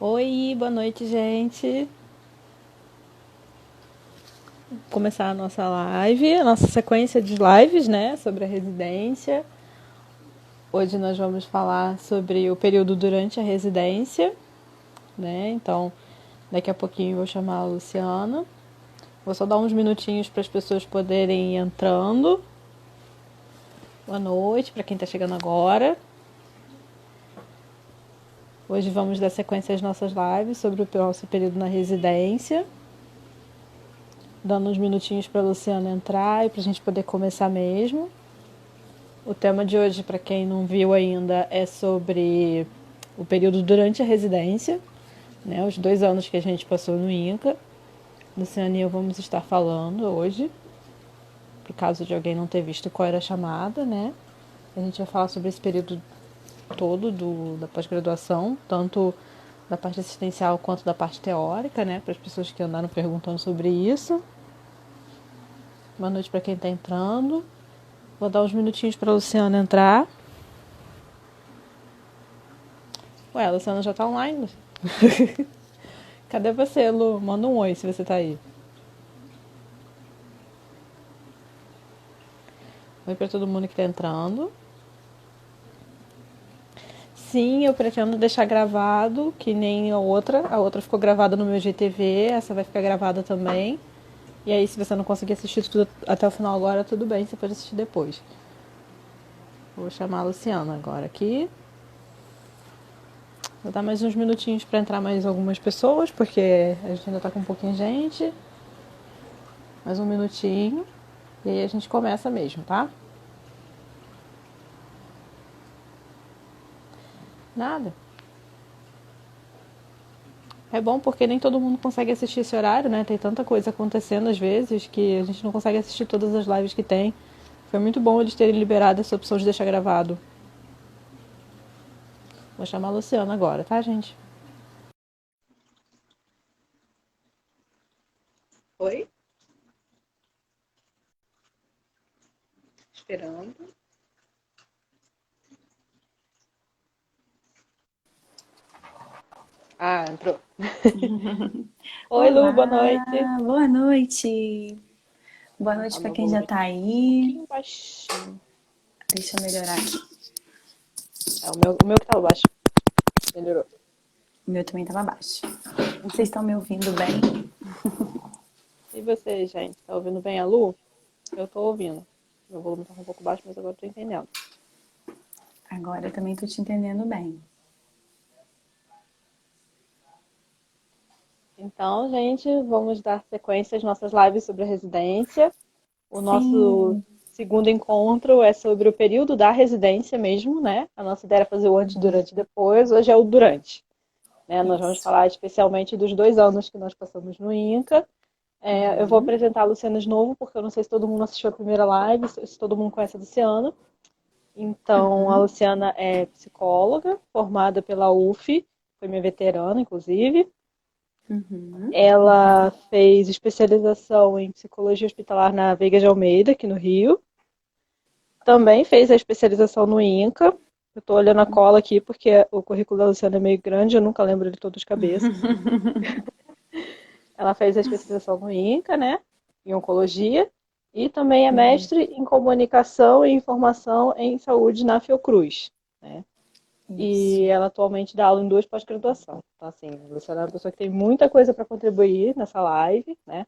Oi, boa noite, gente. Vou começar a nossa live, a nossa sequência de lives, né, sobre a residência. Hoje nós vamos falar sobre o período durante a residência, né? Então, daqui a pouquinho eu vou chamar a Luciana. Vou só dar uns minutinhos para as pessoas poderem ir entrando. Boa noite para quem está chegando agora. Hoje vamos dar sequência às nossas lives sobre o nosso período na residência. Dando uns minutinhos para a Luciana entrar e para a gente poder começar mesmo. O tema de hoje, para quem não viu ainda, é sobre o período durante a residência, né? Os 2 anos que a gente passou no INCA. Luciana e eu vamos estar falando hoje, por caso de alguém não ter visto qual era a chamada, né? A gente vai falar sobre esse período todo da pós-graduação, tanto da parte assistencial quanto da parte teórica, né? Para as pessoas que andaram perguntando sobre isso. Boa noite para quem está entrando. Vou dar uns minutinhos para a Luciana entrar. Ué, a Luciana já tá online? Cadê você, Lu? Manda um oi se você tá aí. Oi para todo mundo que tá entrando. Sim, eu pretendo deixar gravado, que nem a outra. A outra ficou gravada no meu GTV, essa vai ficar gravada também. E aí, se você não conseguir assistir tudo até o final agora, tudo bem, você pode assistir depois. Vou chamar a Luciana agora aqui. Vou dar mais uns minutinhos para entrar mais algumas pessoas, porque a gente ainda tá com um pouquinho de gente. Mais um minutinho. E aí a gente começa mesmo, tá? Nada. É bom porque nem todo mundo consegue assistir esse horário, né? Tem tanta coisa acontecendo às vezes que a gente não consegue assistir todas as lives que tem. Foi muito bom eles terem liberado essa opção de deixar gravado. Vou chamar a Luciana agora, tá, gente? Oi? Esperando. Ah, entrou. Oi, Lu, boa noite. Olá, boa noite. Boa Vou noite aumentar para meu quem já volume tá aqui um aí. pouquinho baixinho. Deixa eu melhorar aqui. É o meu que tava baixo. Melhorou. O meu também tava baixo. Vocês estão me ouvindo bem? E você, gente? Tá ouvindo bem a Lu? Eu tô ouvindo. Meu volume tá um pouco baixo, mas agora eu tô entendendo. Agora eu também tô te entendendo bem. Então, gente, vamos dar sequência às nossas lives sobre a residência. O nosso Sim. segundo encontro é sobre o período da residência mesmo, né? A nossa ideia era fazer o antes, durante e depois, hoje é o durante. Né? Nós vamos Isso. falar especialmente dos 2 anos que nós passamos no INCA. Eu vou Uhum. apresentar a Luciana de novo, porque eu não sei se todo mundo assistiu a primeira live, se todo mundo conhece a Luciana. Então, a Uhum. Luciana é psicóloga, formada pela UF, foi minha veterana, inclusive. Uhum. Ela fez especialização em psicologia hospitalar na Veiga de Almeida, aqui no Rio. Também fez a especialização no INCA. Eu estou olhando a cola aqui porque o currículo da Luciana é meio grande, eu nunca lembro ele todo de cabeça. Ela fez a especialização no INCA, né, em oncologia, e também é Uhum. mestre em comunicação e informação em saúde na Fiocruz, né? Isso. E ela atualmente dá aula em 2 pós-graduação. Então, assim, a Luciana é uma pessoa que tem muita coisa para contribuir nessa live, né?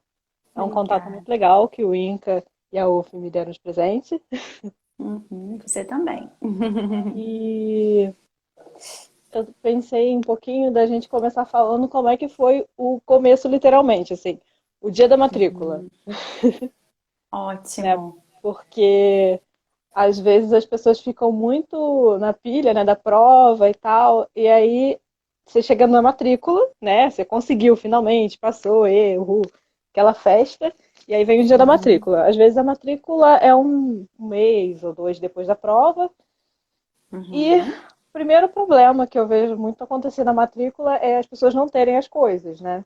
É um contato Obrigada. muito legal que o INCA e a UF me deram de presente. Uhum. Você também. E eu pensei um pouquinho da gente começar falando como é que foi o começo, literalmente, assim, o dia da matrícula, né? Ótimo. Porque às vezes as pessoas ficam muito na pilha, né, da prova e tal, e aí você chega na matrícula, né? Você conseguiu finalmente, passou, erro, aquela festa, e aí vem o dia da Uhum. matrícula. Às vezes a matrícula é um mês ou dois depois da prova, e Uhum. o primeiro problema que eu vejo muito acontecer na matrícula é as pessoas não terem as coisas, né?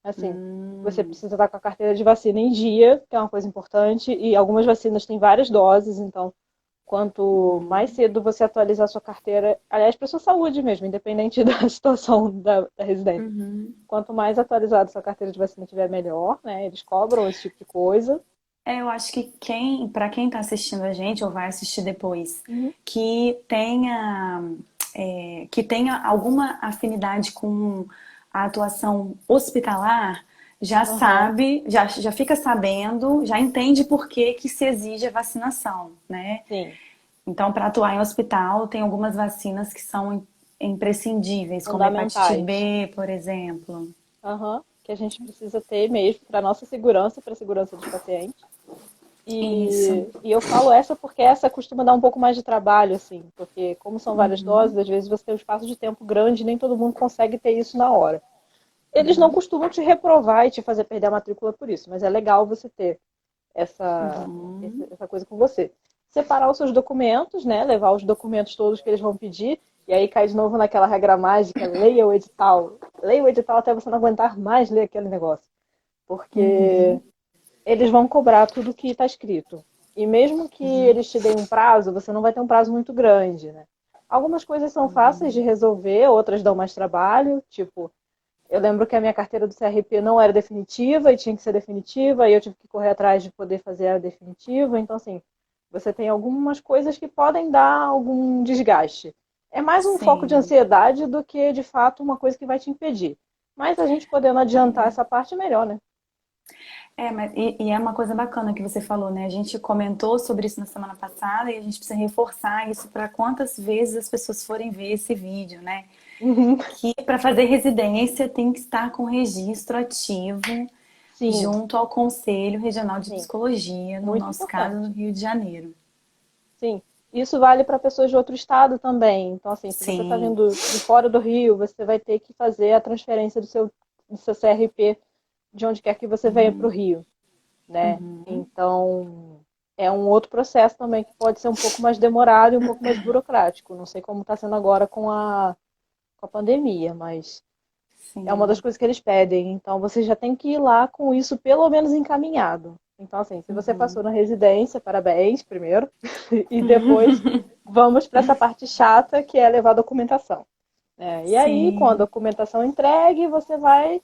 Assim, você Hum. precisa estar com a carteira de vacina em dia, que é uma coisa importante, e algumas vacinas têm várias doses, então Quanto mais cedo você atualizar a sua carteira, aliás, para sua saúde mesmo, independente da situação da residência. Uhum. Quanto mais atualizada a sua carteira de vacina tiver, melhor, né? Eles cobram esse tipo de coisa. Eu acho que para quem está assistindo a gente ou vai assistir depois, Uhum. que tenha, que tenha alguma afinidade com a atuação hospitalar, já Aham, sabe, já fica sabendo, já entende por que que se exige a vacinação, né? sim, Então, para atuar em hospital, tem algumas vacinas que são imprescindíveis, como a hepatite fundamentais. B, por exemplo. Aham, que a gente precisa ter mesmo para nossa segurança, para a segurança dos pacientes. Isso. E eu falo essa porque essa costuma dar um pouco mais de trabalho, assim, porque como são várias doses, às vezes você tem um espaço de tempo grande e nem todo mundo consegue ter isso na hora. Eles não costumam te reprovar e te fazer perder a matrícula por isso, mas é legal você ter essa coisa com você. Separar os seus documentos, né? Levar os documentos todos que eles vão pedir, e aí cai de novo naquela regra mágica, leia o edital. Leia o edital até você não aguentar mais ler aquele negócio. Porque Uhum. eles vão cobrar tudo que está escrito. E mesmo que eles te deem um prazo, você não vai ter um prazo muito grande, né? Algumas coisas são fáceis de resolver, outras dão mais trabalho. Tipo, eu lembro que a minha carteira do CRP não era definitiva e tinha que ser definitiva, e eu tive que correr atrás de poder fazer a definitiva. Então, assim, você tem algumas coisas que podem dar algum desgaste. É mais um foco de Sim. ansiedade do que, de fato, uma coisa que vai te impedir. Mas a gente podendo adiantar essa parte, melhor, né? E é uma coisa bacana que você falou, né? A gente comentou sobre isso na semana passada e a gente precisa reforçar isso para quantas vezes as pessoas forem ver esse vídeo, né? Uhum. Que para fazer residência tem que estar com registro ativo Sim, junto ao Conselho Regional de sim. Psicologia, no Muito nosso caso, no importante. Rio de Janeiro. Sim. Isso vale para pessoas de outro estado também. Então, assim, se você está Sim. vindo de fora do Rio, você vai ter que fazer a transferência do seu CRP de onde quer que você venha para o Rio, né? Então, é um outro processo também que pode ser um pouco mais demorado e um pouco mais burocrático. Não sei como está sendo agora com a pandemia, mas é uma das Sim. coisas que eles pedem. Então, você já tem que ir lá com isso pelo menos encaminhado. Então, assim, se você passou na residência, parabéns, primeiro. E depois vamos para essa parte chata, que é levar a documentação. E aí, com a Sim. documentação entregue, você vai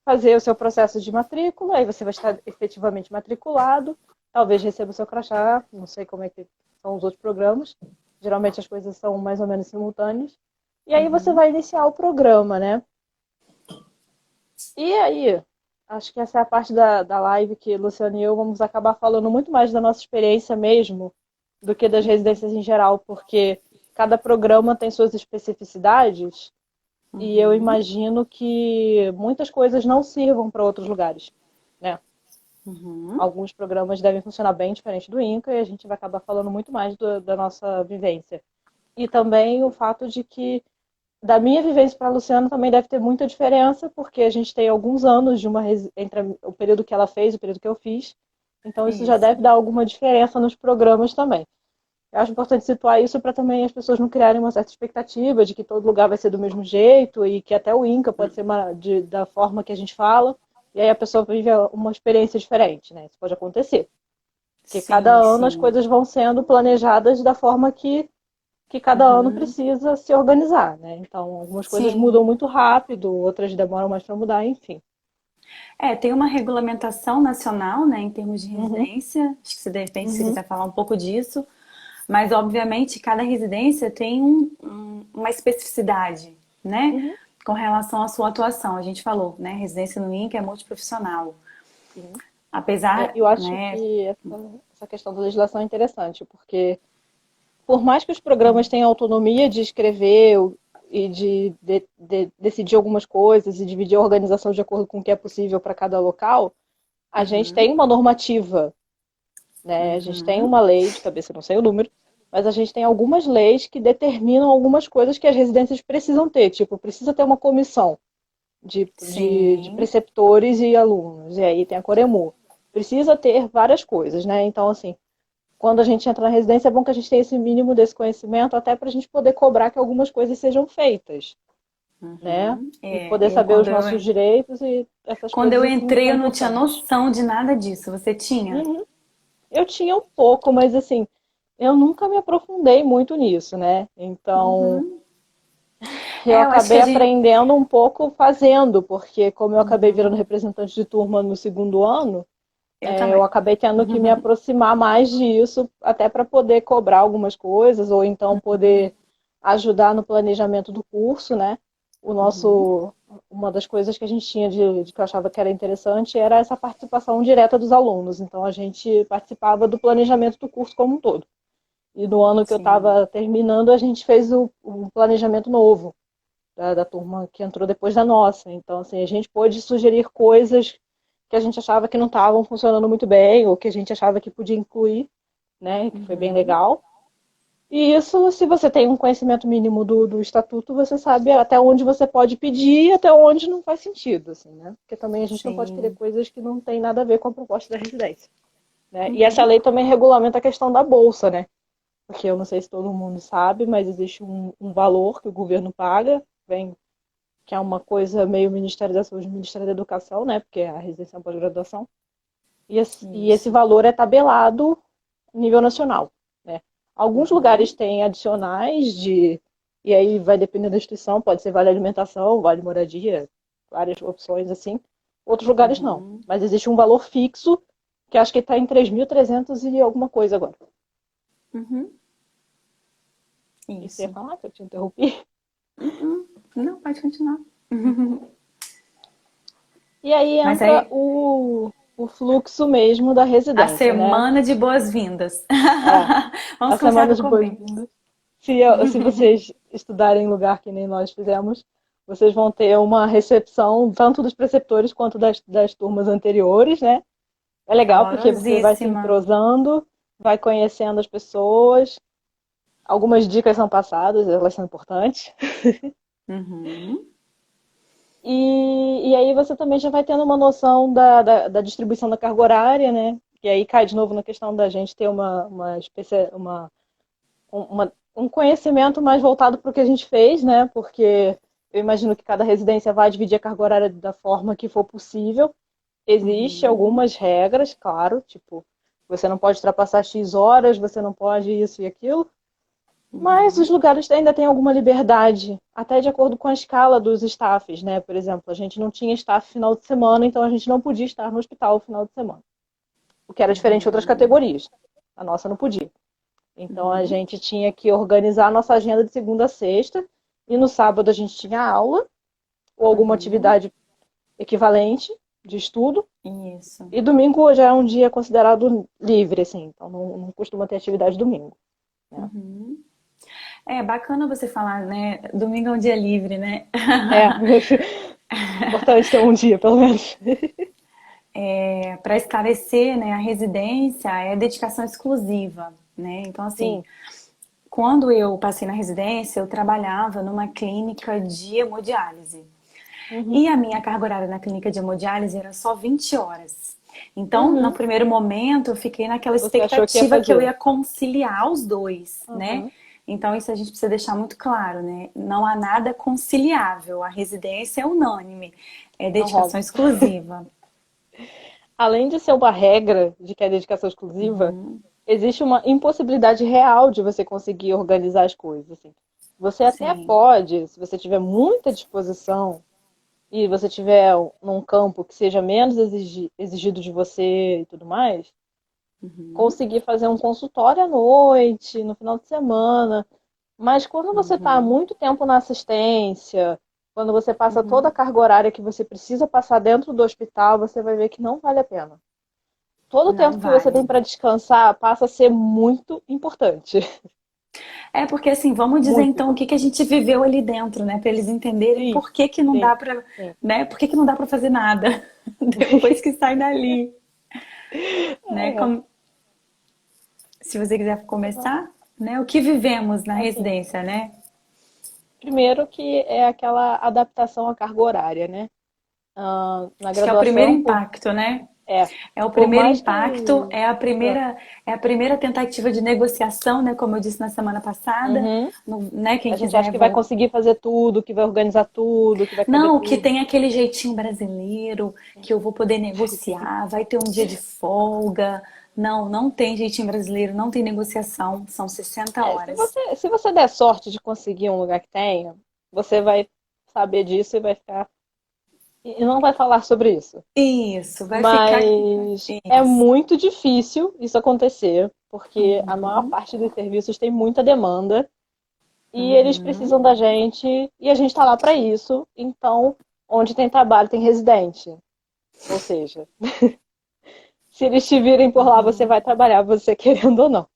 fazer o seu processo de matrícula, aí você vai estar efetivamente matriculado, talvez receba o seu crachá, não sei como é que são os outros programas. Geralmente as coisas são mais ou menos simultâneas. E aí você vai iniciar o programa, né? E aí, acho que essa é a parte da live que Luciano e eu vamos acabar falando muito mais da nossa experiência mesmo do que das residências em geral, porque cada programa tem suas especificidades e eu imagino que muitas coisas não sirvam para outros lugares, né? Uhum. Alguns programas devem funcionar bem diferente do INCA e a gente vai acabar falando muito mais da nossa vivência. E também o fato de que da minha vivência para a Luciana também deve ter muita diferença, porque a gente tem alguns anos entre o período que ela fez e o período que eu fiz. Então isso já Isso. deve dar alguma diferença nos programas também. Eu acho importante situar isso para também as pessoas não criarem uma certa expectativa de que todo lugar vai ser do mesmo jeito e que até o INCA pode ser da forma que a gente fala, e aí a pessoa vive uma experiência diferente, né? Isso pode acontecer. Porque cada Sim, ano as sim. coisas vão sendo planejadas da forma que cada ano precisa se organizar, né? Então, algumas coisas mudam Sim. muito rápido, outras demoram mais para mudar, enfim. Tem uma regulamentação nacional, né, em termos de Uhum, residência. Acho que se de repente você uhum, quiser falar um pouco disso. Mas, obviamente, cada residência tem uma especificidade, né? uhum, Com relação à sua atuação. A gente falou, né? Residência no INCA é multiprofissional. sim. Apesar, Eu acho né? que essa questão da legislação é interessante, porque por mais que os programas tenham autonomia de escrever e de decidir algumas coisas e dividir a organização de acordo com o que é possível para cada local, a gente tem uma normativa, né? A gente tem uma lei, de cabeça não sei o número, mas a gente tem algumas leis que determinam algumas coisas que as residências precisam ter, tipo, precisa ter uma comissão de Sim, preceptores e alunos, e aí tem a Coremu. Precisa ter várias coisas, né? Então, assim, quando a gente entra na residência, é bom que a gente tenha esse mínimo desse conhecimento, até para a gente poder cobrar que algumas coisas sejam feitas, né? E poder eu saber os nossos direitos e essas quando eu coisas assim entrei são eu não tinha importantes. noção de nada disso. Você tinha? Uhum. Eu tinha um pouco, mas assim, eu nunca me aprofundei muito nisso, né? Então, Uhum. eu Eu acho que acabei a gente. aprendendo um pouco fazendo, porque como eu acabei virando Uhum. representante de turma no segundo ano, Eu eu também. acabei tendo que me aproximar mais disso, até para poder cobrar algumas coisas, ou então Uhum. poder ajudar no planejamento do curso, né? O Uhum. nosso, uma das coisas que a gente tinha de que eu achava que era interessante era essa participação direta dos alunos. Então a gente participava do planejamento do curso como um todo. E no ano que eu Sim, estava terminando, a gente fez o planejamento novo da turma que entrou depois da nossa. Então, assim, a gente pôde sugerir coisas que a gente achava que não estavam funcionando muito bem, ou que a gente achava que podia incluir, né? Que foi bem uhum. legal. E isso, se você tem um conhecimento mínimo do estatuto, você sabe até onde você pode pedir e até onde não faz sentido, assim, né? Porque também a gente não pode querer Sim, coisas que não tem nada a ver com a proposta da residência, né? E essa uhum. lei também regulamenta a questão da bolsa, né? Porque eu não sei se todo mundo sabe, mas existe um valor que o governo paga, vem, que é uma coisa meio Ministério da Saúde, Ministério da Educação, né? Porque é a residência é pós-graduação. E esse Isso. valor é tabelado nível nacional, né? Alguns lugares Uhum. têm adicionais e aí vai depender da instituição, pode ser vale alimentação, vale moradia, várias opções assim. Outros lugares não. Uhum. Mas existe um valor fixo que acho que está em 3.300 e alguma coisa agora. Uhum. E você ia Isso. falar que eu te interrompi? Uhum. Não, pode continuar. E aí Mas entra aí, o fluxo mesmo da a residência, né? semana de boas-vindas. É, Vamos a começar semana do de começo. boas-vindas. Se vocês estudarem em lugar que nem nós fizemos, vocês vão ter uma recepção tanto dos preceptores quanto das turmas anteriores, né? É legal porque você vai se Calorosíssima. entrosando, vai conhecendo as pessoas. Algumas dicas são passadas, elas são importantes. Uhum. E aí você também já vai tendo uma noção da distribuição da carga horária, né? E aí cai de novo na questão da gente ter um conhecimento mais voltado para o que a gente fez, né? Porque eu imagino que cada residência vai dividir a carga horária da forma que for possível. Existem Uhum. algumas regras, claro, tipo, você não pode ultrapassar X horas, você não pode isso e aquilo, mas os Uhum. lugares ainda têm alguma liberdade, até de acordo com a escala dos staffs, né? Por exemplo, a gente não tinha staff final de semana, então a gente não podia estar no hospital final de semana, o que era diferente de outras Uhum. categorias. A nossa não podia. Então a Uhum. gente tinha que organizar a nossa agenda de segunda a sexta, e no sábado a gente tinha aula ou alguma Uhum. atividade equivalente de estudo, Isso. e domingo já é um dia considerado livre, assim, então não costuma ter atividade domingo. Né? Uhum. É bacana você falar, né? Domingo é um dia livre, né? É, importante ter um dia, pelo menos. Para esclarecer, né, a residência é dedicação exclusiva, né? Então, assim, Sim. quando eu passei na residência, eu trabalhava numa clínica de hemodiálise. Uhum. E a minha carga horária na clínica de hemodiálise era só 20 horas. Então, no Uhum. primeiro momento, eu fiquei naquela Você achou que ia expectativa que eu fazer. ia conciliar os dois, né? Uhum. Então, isso a gente precisa deixar muito claro, né? Não há nada conciliável. A residência é unânime, é Não rola. dedicação exclusiva. Além de ser uma regra de que é dedicação exclusiva, Uhum, existe uma impossibilidade real de você conseguir organizar as coisas. Assim. Você até sim. pode, se você tiver muita disposição e você tiver num campo que seja menos exigido de você e tudo mais, Uhum, conseguir fazer um consultório à noite, no final de semana. Mas quando você está uhum, muito tempo na assistência, quando você passa toda a uhum. carga horária que você precisa passar dentro do hospital, você vai ver que não vale a pena. Todo o Não tempo que você tem vale. para descansar passa a ser muito importante. É porque assim, vamos dizer Muito então o que que a importante. gente viveu ali dentro, né? Para eles entenderem Sim, por que que não sim, dá para, sim. né? Por que que não dá para fazer nada depois que sai dali, né? É, Se você quiser começar, né? O que vivemos na assim, residência, né? primeiro que é aquela adaptação à carga horária, né? Na Acho que é o primeiro graduação, impacto, né? é, É o por primeiro mais impacto, que. Ah, é a primeira tentativa de negociação, né? Como eu disse na semana passada, uhum. né? Quem A gente acha quiser que vai voltar. conseguir fazer tudo, que vai organizar tudo, que vai caber Não, que tudo. tem aquele jeitinho brasileiro, que eu vou poder negociar, vai ter um dia de folga, Não, não tem jeitinho brasileiro, não tem negociação, são 60 É, horas. se você der sorte de conseguir um lugar que tenha, você vai saber disso e vai ficar. E não vai falar sobre isso. Isso, vai ficar. Mas é Isso. muito difícil isso acontecer, porque a maior Uhum, parte dos serviços tem muita demanda e eles uhum. precisam da gente e a gente está lá para isso. Então, onde tem trabalho, tem residente. Ou seja, se eles te virem por lá, você vai trabalhar, você querendo ou não.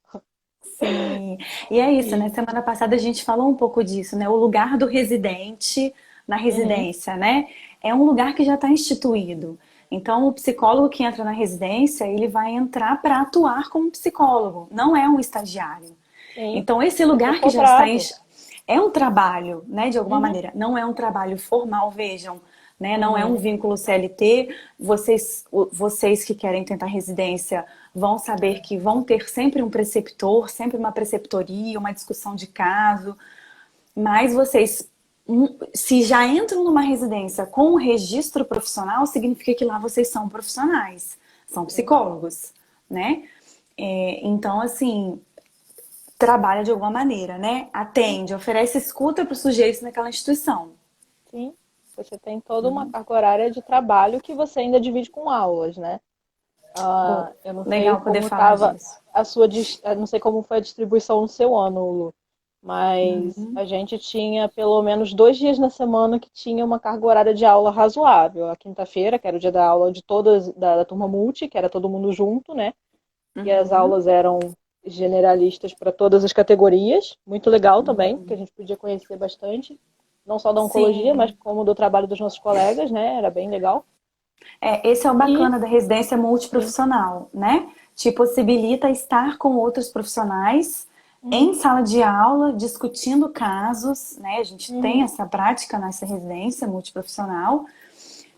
Sim, e é isso, né? E, Semana passada a gente falou um pouco disso, né? O lugar do residente na uhum, residência, né? É um lugar que já está instituído. Então, o psicólogo que entra na residência, ele vai entrar para atuar como psicólogo, não é um estagiário. sim, Então, esse é por lugar que já está contrato. é um trabalho, né, de alguma Uhum, maneira. Não é um trabalho formal, vejam, né? Não é um uhum, vínculo CLT. Vocês que querem tentar residência vão saber que vão ter sempre um preceptor, sempre uma preceptoria, uma discussão de caso. Mas vocês, se já entram numa residência com um registro profissional, significa que lá vocês são profissionais, são sim, psicólogos, né? Então, assim, trabalha de alguma maneira, né? sim. Atende, oferece escuta para os sujeitos naquela instituição. Sim, você tem toda uma carga horária de trabalho que você ainda divide com aulas, né? Bom, Eu não sei legal poder como falar estava disso. eu não sei como foi a distribuição no seu ano, Lu, mas a gente tinha pelo menos 2 dias na semana que tinha uma carga horária de aula razoável. A quinta-feira, que era o dia da aula de todas da turma multi, que era todo mundo junto, né? E as Uhum, aulas eram generalistas para todas as categorias. Muito legal também, porque a gente podia conhecer bastante, não só da oncologia, mas sim. como do trabalho dos nossos colegas, né? Era bem legal. Esse é o E, bacana da residência sim, multiprofissional, né? Te possibilita estar com outros profissionais em uhum, sala de aula, discutindo casos, né? A gente tem uhum, essa prática nessa residência multiprofissional,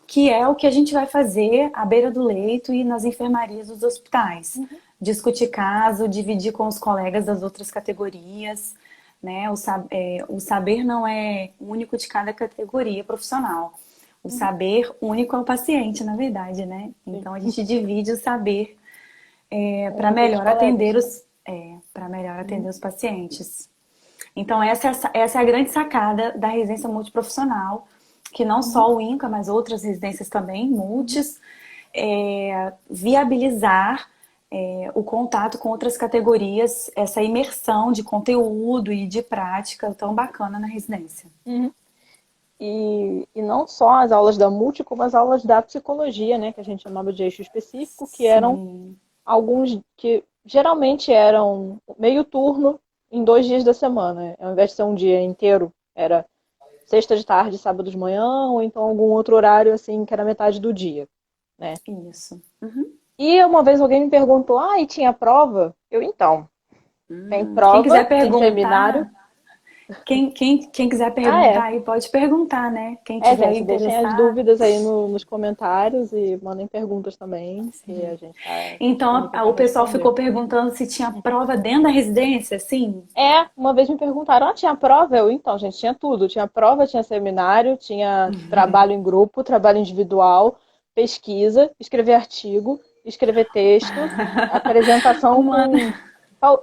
que é o que a gente vai fazer à beira do leito e nas enfermarias dos hospitais. uhum, Discutir caso, dividir com os colegas das outras categorias, né? O saber não é único de cada categoria profissional. O uhum, saber único é o paciente, na verdade, né? sim. Então a gente divide o saber Com os outros colegas. para melhor atender Uhum, os pacientes. Então, essa é a grande sacada da residência multiprofissional, que não uhum, só o INCA, mas outras residências também, uhum, multis, viabilizar o contato com outras categorias, essa imersão de conteúdo e de prática tão bacana na residência. uhum. E não só as aulas da multi, como as aulas da psicologia, né? Que a gente chamava de eixo específico, que eram Sim. alguns que geralmente eram meio turno em 2 dias da semana. Ao invés de ser um dia inteiro, era sexta de tarde, sábado de manhã, ou então algum outro horário assim que era metade do dia, né? Isso. Uhum. E uma vez alguém me perguntou: "Ah, e tinha prova?" Eu, então, tem Quem prova, quiser tem seminário. perguntar, quem quiser Ah, perguntar é. aí pode perguntar, né? Quem É, tiver gente, deixem as interessado. dúvidas aí nos comentários e mandem perguntas também, que a gente está Então, disponível para o pessoal responder. ficou perguntando se tinha prova dentro da residência, sim. É, uma vez me perguntaram, ah, tinha prova? Eu, então, gente, tinha tudo. Tinha prova, tinha seminário, tinha trabalho em grupo, trabalho individual, pesquisa, escrever artigo, escrever texto, apresentação com.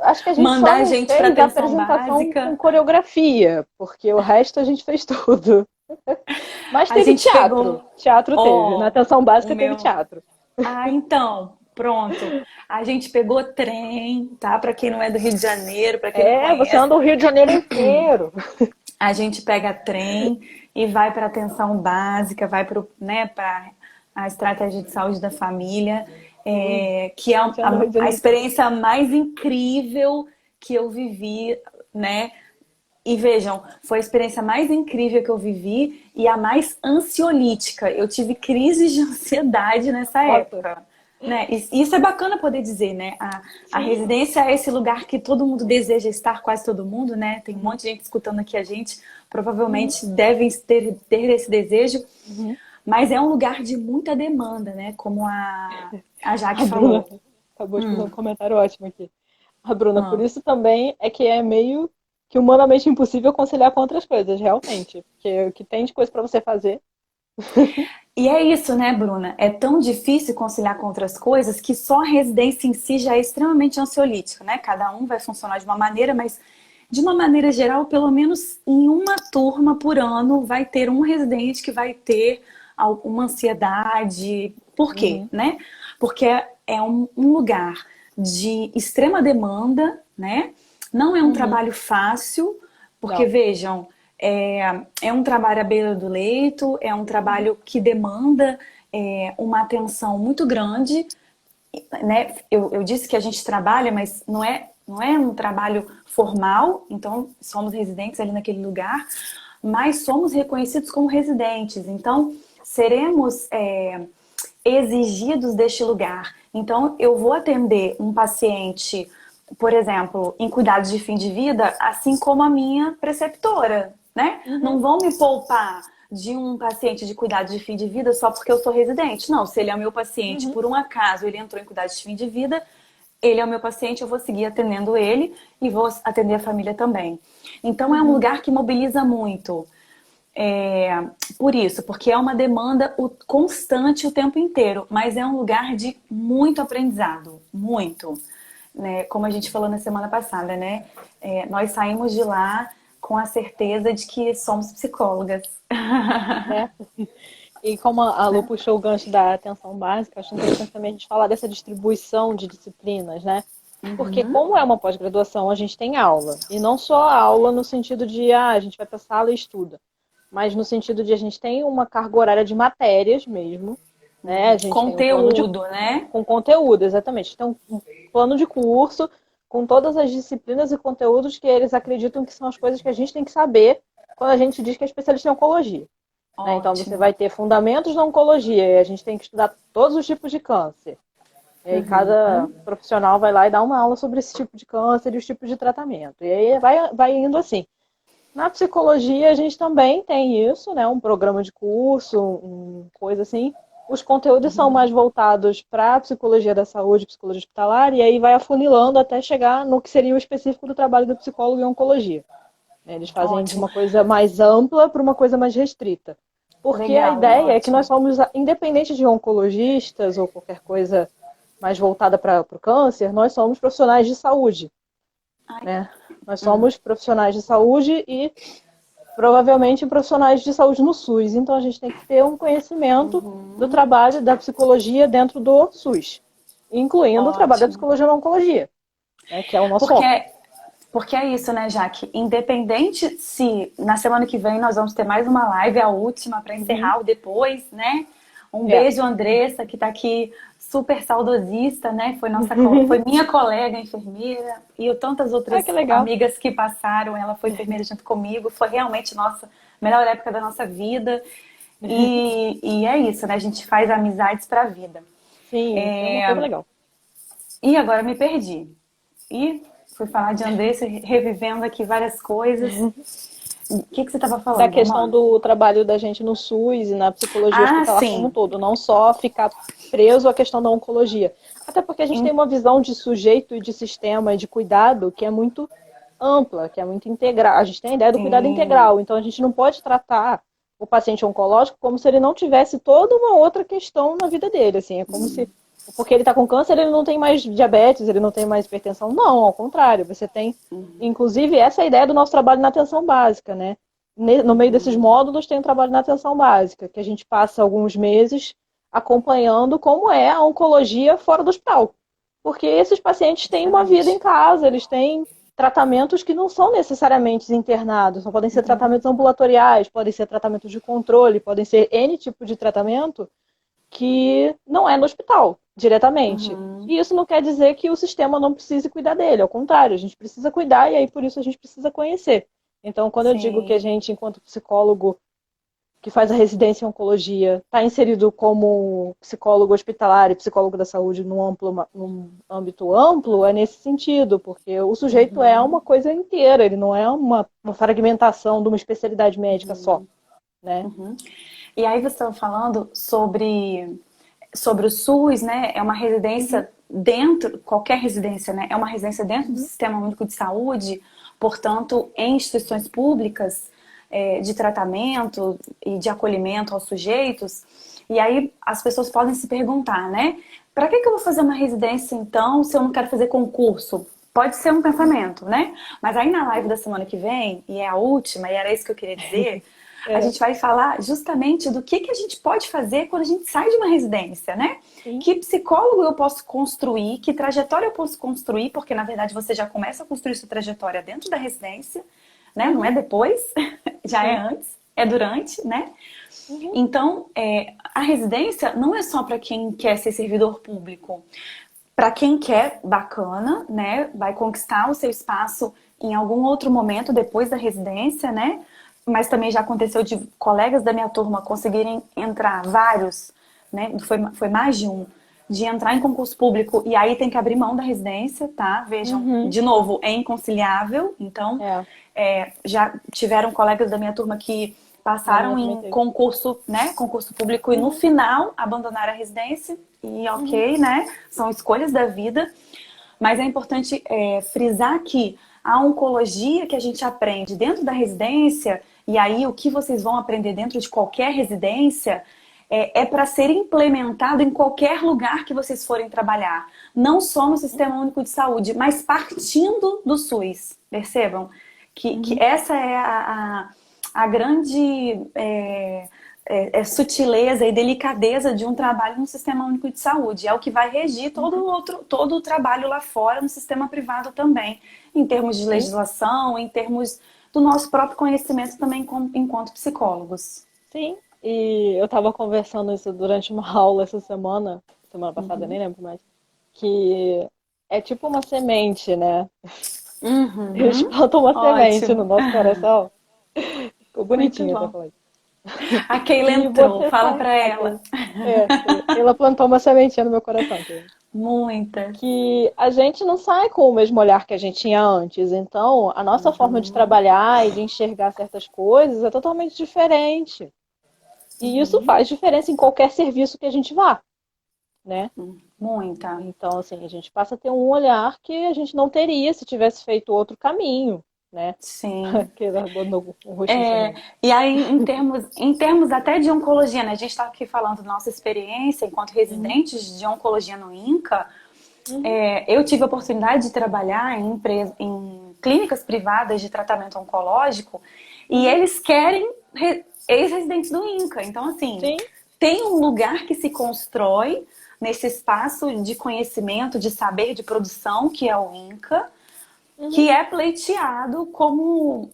Acho que a gente só Mandar a não gente para fez atenção apresentação com básica. coreografia, porque o resto a gente fez tudo. Mas A teve gente teatro. pegou, Teatro teve. Na ó, atenção o básica teve meu. teatro. Ah, então, pronto. A gente pegou trem, tá? Para quem não é do Rio de Janeiro, para quem não É, você conhece, anda o Rio de Janeiro inteiro. a gente pega trem e vai para atenção básica, vai para, né, para a estratégia de saúde da família, Sim, que é a gente anda o Rio de a Janeiro inteiro. experiência mais incrível que eu vivi, né? E vejam, foi a experiência mais incrível que eu vivi e a mais ansiolítica. Eu tive crises de ansiedade nessa Nossa, época. Né? E isso é bacana poder dizer, né? A sim. residência é esse lugar que todo mundo deseja estar, quase todo mundo, né? Tem um Uhum, monte de gente escutando aqui a gente, uhum, provavelmente devem ter esse desejo, uhum. mas é um lugar de muita demanda, né? Como a Jaque A Bruna falou. acabou de fazer um comentário ótimo aqui. A Bruna, por Ah, isso também é que é meio que humanamente impossível conciliar com outras coisas, realmente. Porque o que tem de coisa pra você fazer. E é isso, né, Bruna? É tão difícil conciliar com outras coisas que só a residência em si já é extremamente ansiolítica, né? Cada um vai funcionar de uma maneira, mas de uma maneira geral, pelo menos em uma turma por ano vai ter um residente que vai ter alguma ansiedade. Por quê, Uhum, né? Porque é um lugar de extrema demanda, né? Não é um uhum. trabalho fácil, porque Não. vejam, é um trabalho à beira do leito, é um trabalho que demanda uma atenção muito grande, né? Eu disse que a gente trabalha, mas não é um trabalho formal, então somos residentes ali naquele lugar, mas somos reconhecidos como residentes, então seremos exigidos deste lugar. Então eu vou atender um paciente, por exemplo, em cuidados de fim de vida, assim como a minha preceptora, né? Não Uhum, vão me poupar de um paciente de cuidados de fim de vida só porque eu sou residente. Não, se ele é o meu paciente, uhum, por um acaso ele entrou em cuidados de fim de vida, ele é o meu paciente, eu vou seguir atendendo ele e vou atender a família também. Então é um uhum. lugar que mobiliza muito. Por isso, porque é uma demanda constante o tempo inteiro, mas é um lugar de muito aprendizado, muito. Né? Como a gente falou na semana passada, né? Nós saímos de lá com a certeza de que somos psicólogas. É. E como a Lu puxou o gancho da atenção básica, acho interessante também a gente falar dessa distribuição de disciplinas, né? Porque como é uma pós-graduação, a gente tem aula. E não só aula no sentido de, a gente vai para a sala e estuda. Mas no sentido de a gente tem uma carga horária de matérias mesmo, né? A gente tem um plano de Conteúdo, né? com conteúdo, exatamente. Então, um plano de curso com todas as disciplinas e conteúdos que eles acreditam que são as coisas que a gente tem que saber quando a gente diz que é especialista em oncologia. Né? Então, você Ótimo. vai ter fundamentos da oncologia, e a gente tem que estudar todos os tipos de câncer. E aí cada profissional vai lá e dá uma aula sobre esse tipo de câncer e os tipos de tratamento. E aí vai indo assim. Na psicologia, a gente também tem isso, né? Um programa de curso, coisa assim. Os conteúdos são mais voltados para a psicologia da saúde, psicologia hospitalar, e aí vai afunilando até chegar no que seria o específico do trabalho do psicólogo em oncologia. Né? Eles fazem de Ótimo. uma coisa mais ampla para uma coisa mais restrita. Porque a Legal, ideia é que nós ótimo. somos, independente de oncologistas ou qualquer coisa mais voltada para o câncer, nós somos profissionais de saúde. Ai, Né? Nós somos profissionais de saúde e provavelmente profissionais de saúde no SUS. Então a gente tem que ter um conhecimento do trabalho da psicologia dentro do SUS, incluindo o trabalho da ótimo. psicologia na oncologia, né, que é o nosso Porque foco. Porque é isso, né, Jaque? Independente se na semana que vem nós vamos ter mais uma live, a última, para Uhum. encerrar o depois, né? Um É. beijo, Andressa, que está aqui super saudosista, né? Foi minha colega enfermeira e tantas Ah, outras que legal. amigas que passaram. Ela foi enfermeira junto comigo. Foi realmente nossa melhor época da nossa vida. E é isso, né? A gente faz amizades para a vida. Sim, isso é uma coisa legal. E agora me perdi. E fui falar de Andressa, revivendo aqui várias coisas. O que você estava Da falando, questão Amanda? do trabalho da gente no SUS e na psicologia Ah, hospitalar como um sim. todo, não só ficar preso à questão da oncologia. Até porque a gente tem uma visão de sujeito e de sistema e de cuidado que é muito ampla, que é muito integral. A gente tem a ideia do cuidado Sim. integral, então a gente não pode tratar o paciente oncológico como se ele não tivesse toda uma outra questão na vida dele, assim, é como se porque ele está com câncer, ele não tem mais diabetes, ele não tem mais hipertensão. Não, ao contrário, você tem, inclusive, essa é a ideia do nosso trabalho na atenção básica, né? No meio desses módulos tem o trabalho na atenção básica, que a gente passa alguns meses acompanhando como é a oncologia fora do hospital. Porque esses pacientes têm uma vida em Excelente. casa, eles têm tratamentos que não são necessariamente internados, só podem ser tratamentos ambulatoriais, podem ser tratamentos de controle, podem ser N tipo de tratamento que não é no hospital, diretamente. E isso não quer dizer que o sistema não precise cuidar dele, ao contrário, a gente precisa cuidar e aí por isso a gente precisa conhecer. Então, quando eu digo que a Sim. gente, enquanto psicólogo que faz a residência em oncologia, está inserido como psicólogo hospitalar e psicólogo da saúde num âmbito amplo, é nesse sentido, porque o sujeito é uma coisa inteira, ele não é uma fragmentação de uma especialidade médica só, né? E aí você estava falando sobre o SUS, né? É uma Uhum, residência dentro, qualquer residência, né? É uma residência dentro do uhum, Sistema Único de Saúde, portanto, em instituições públicas de tratamento, e de acolhimento aos sujeitos. E aí as pessoas podem se perguntar, né? Para que eu vou fazer uma residência então se eu não quero fazer concurso? Pode ser um pensamento, né? Mas aí na live da semana que vem, e é a última, e era isso que eu queria dizer, a É, gente vai falar justamente do que a gente pode fazer quando a gente sai de uma residência, né? sim. Que psicólogo eu posso construir, que trajetória eu posso construir, porque na verdade você já começa a construir sua trajetória dentro da residência, né? Não é depois, já é Sim. antes, é durante, né? Uhum. Então, a residência não é só para quem quer ser servidor público. Para quem quer, bacana, né? Vai conquistar o seu espaço em algum outro momento depois da residência, né? Mas também já aconteceu de colegas da minha turma conseguirem entrar vários, né? Foi mais de um, de entrar em concurso público e aí tem que abrir mão da residência, tá? Vejam, Uhum. de novo, é inconciliável. Então, É, já tiveram colegas da minha turma que na minha passaram também em teve. concurso, né? Concurso público e no Uhum. final abandonaram a residência. E Uhum. ok, né? São escolhas da vida. Mas é importante frisar que a oncologia que a gente aprende dentro da residência, e aí o que vocês vão aprender dentro de qualquer residência, para ser implementado em qualquer lugar que vocês forem trabalhar. Não só no Sistema Único de Saúde, mas partindo do SUS. Percebam? Que Uhum. essa é a grande sutileza e delicadeza de um trabalho no Sistema Único de Saúde. É o que vai regir Uhum. todo o trabalho lá fora no sistema privado também, em termos de Sim. legislação, em termos do nosso próprio conhecimento também enquanto psicólogos. Sim. E eu tava conversando isso durante uma aula essa semana, semana passada, eu nem lembro mais, que é tipo uma semente, né? Eles Uhum. plantam uma semente no Ótimo. nosso coração. Ficou Muito bonitinho essa bom. coisa. A Keila Que entrou, você fala sai. pra ela. Ela plantou uma sementinha no meu coração. Muitas. Que a gente não sai com o mesmo olhar que a gente tinha antes. Então, a nossa forma de Uhum. trabalhar e de enxergar certas coisas é totalmente diferente. E isso Uhum. faz diferença em qualquer serviço que a gente vá, né? Muita. Então, assim, a gente passa a ter um olhar que a gente não teria se tivesse feito outro caminho, né? Sim. Que ela botou um rostinho É, sorrindo. e aí, em termos até de oncologia, né? A gente está aqui falando da nossa experiência enquanto Uhum, residentes de oncologia no INCA. uhum, Eu tive a oportunidade de trabalhar em clínicas privadas de tratamento oncológico e uhum. eles querem ex-residentes do INCA. Então, assim, Sim, tem um lugar que se constrói nesse espaço de conhecimento, de saber, de produção, que é o INCA, uhum. que é pleiteado como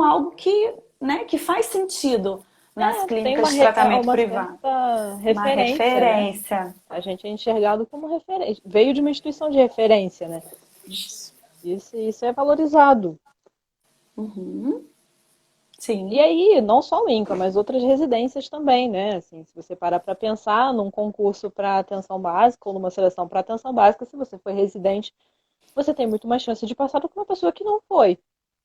algo que, né, que faz sentido nas Tem clínicas de tratamento uma privado. certa Uma referência, né? referência. A gente é enxergado como referência. Veio de uma instituição de referência, né? Isso. Isso é valorizado. Uhum. E Sim. aí, não só o INCA, mas outras residências também, né? Assim, se você parar para pensar num concurso para atenção básica ou numa seleção para atenção básica, se você foi residente, você tem muito mais chance de passar do que uma pessoa que não foi.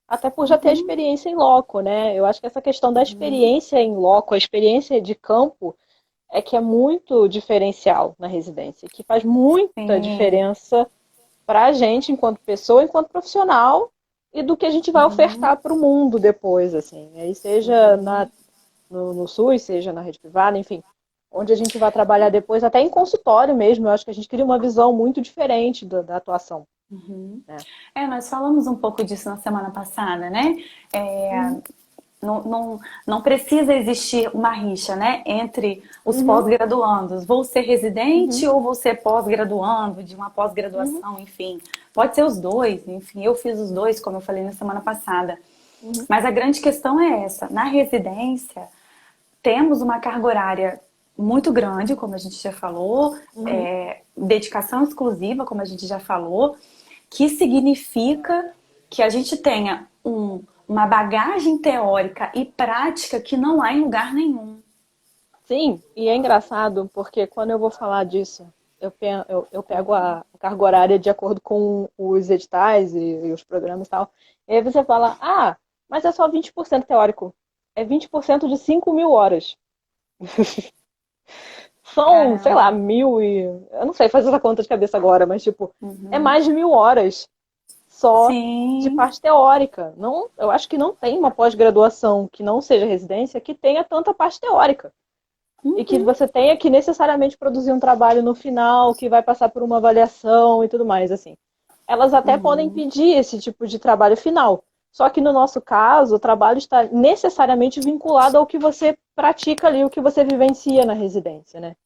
Até por já ter Uhum. experiência em loco, né? Eu acho que essa questão da Uhum. experiência em loco, a experiência de campo, é que é muito diferencial na residência, que faz muita Sim. diferença para a gente enquanto pessoa, enquanto profissional e do que a gente vai Uhum. ofertar para o mundo depois, assim. Aí seja no SUS, seja na rede privada, enfim, onde a gente vai trabalhar depois, até em consultório mesmo. Eu acho que a gente cria uma visão muito diferente da atuação, Uhum. né? Nós falamos um pouco disso na semana passada, né? É, Uhum, não precisa existir uma rixa, né, entre os uhum, pós-graduandos. Vou ser residente uhum, ou vou ser pós-graduando, de uma uhum, pós-graduação, enfim. Pode ser os dois, enfim, eu fiz os dois, como eu falei na semana passada. uhum, Mas a grande questão é essa. Na residência, temos uma carga horária muito grande, como a gente já falou, uhum. dedicação exclusiva, como a gente já falou, que significa que a gente tenha uma bagagem teórica e prática que não há em lugar nenhum. Sim, e é engraçado porque quando eu vou falar disso, eu pego a carga horária de acordo com os editais e os programas e tal. E aí você fala, ah, mas é só 20% teórico. É 20% de 5.000 horas. São, sei lá, Caramba. mil e. Eu não sei fazer essa conta de cabeça agora, mas tipo, é Uhum. mais de 1.000 horas só de Sim. parte teórica. Não, eu acho que não tem uma pós-graduação que não seja residência que tenha tanta parte teórica. E que Uhum. você tenha que necessariamente produzir um trabalho no final, que vai passar por uma avaliação e tudo mais, assim. Elas até podem Uhum. pedir esse tipo de trabalho final. Só que no nosso caso, o trabalho está necessariamente vinculado ao que você pratica ali, o que você vivencia na residência, né?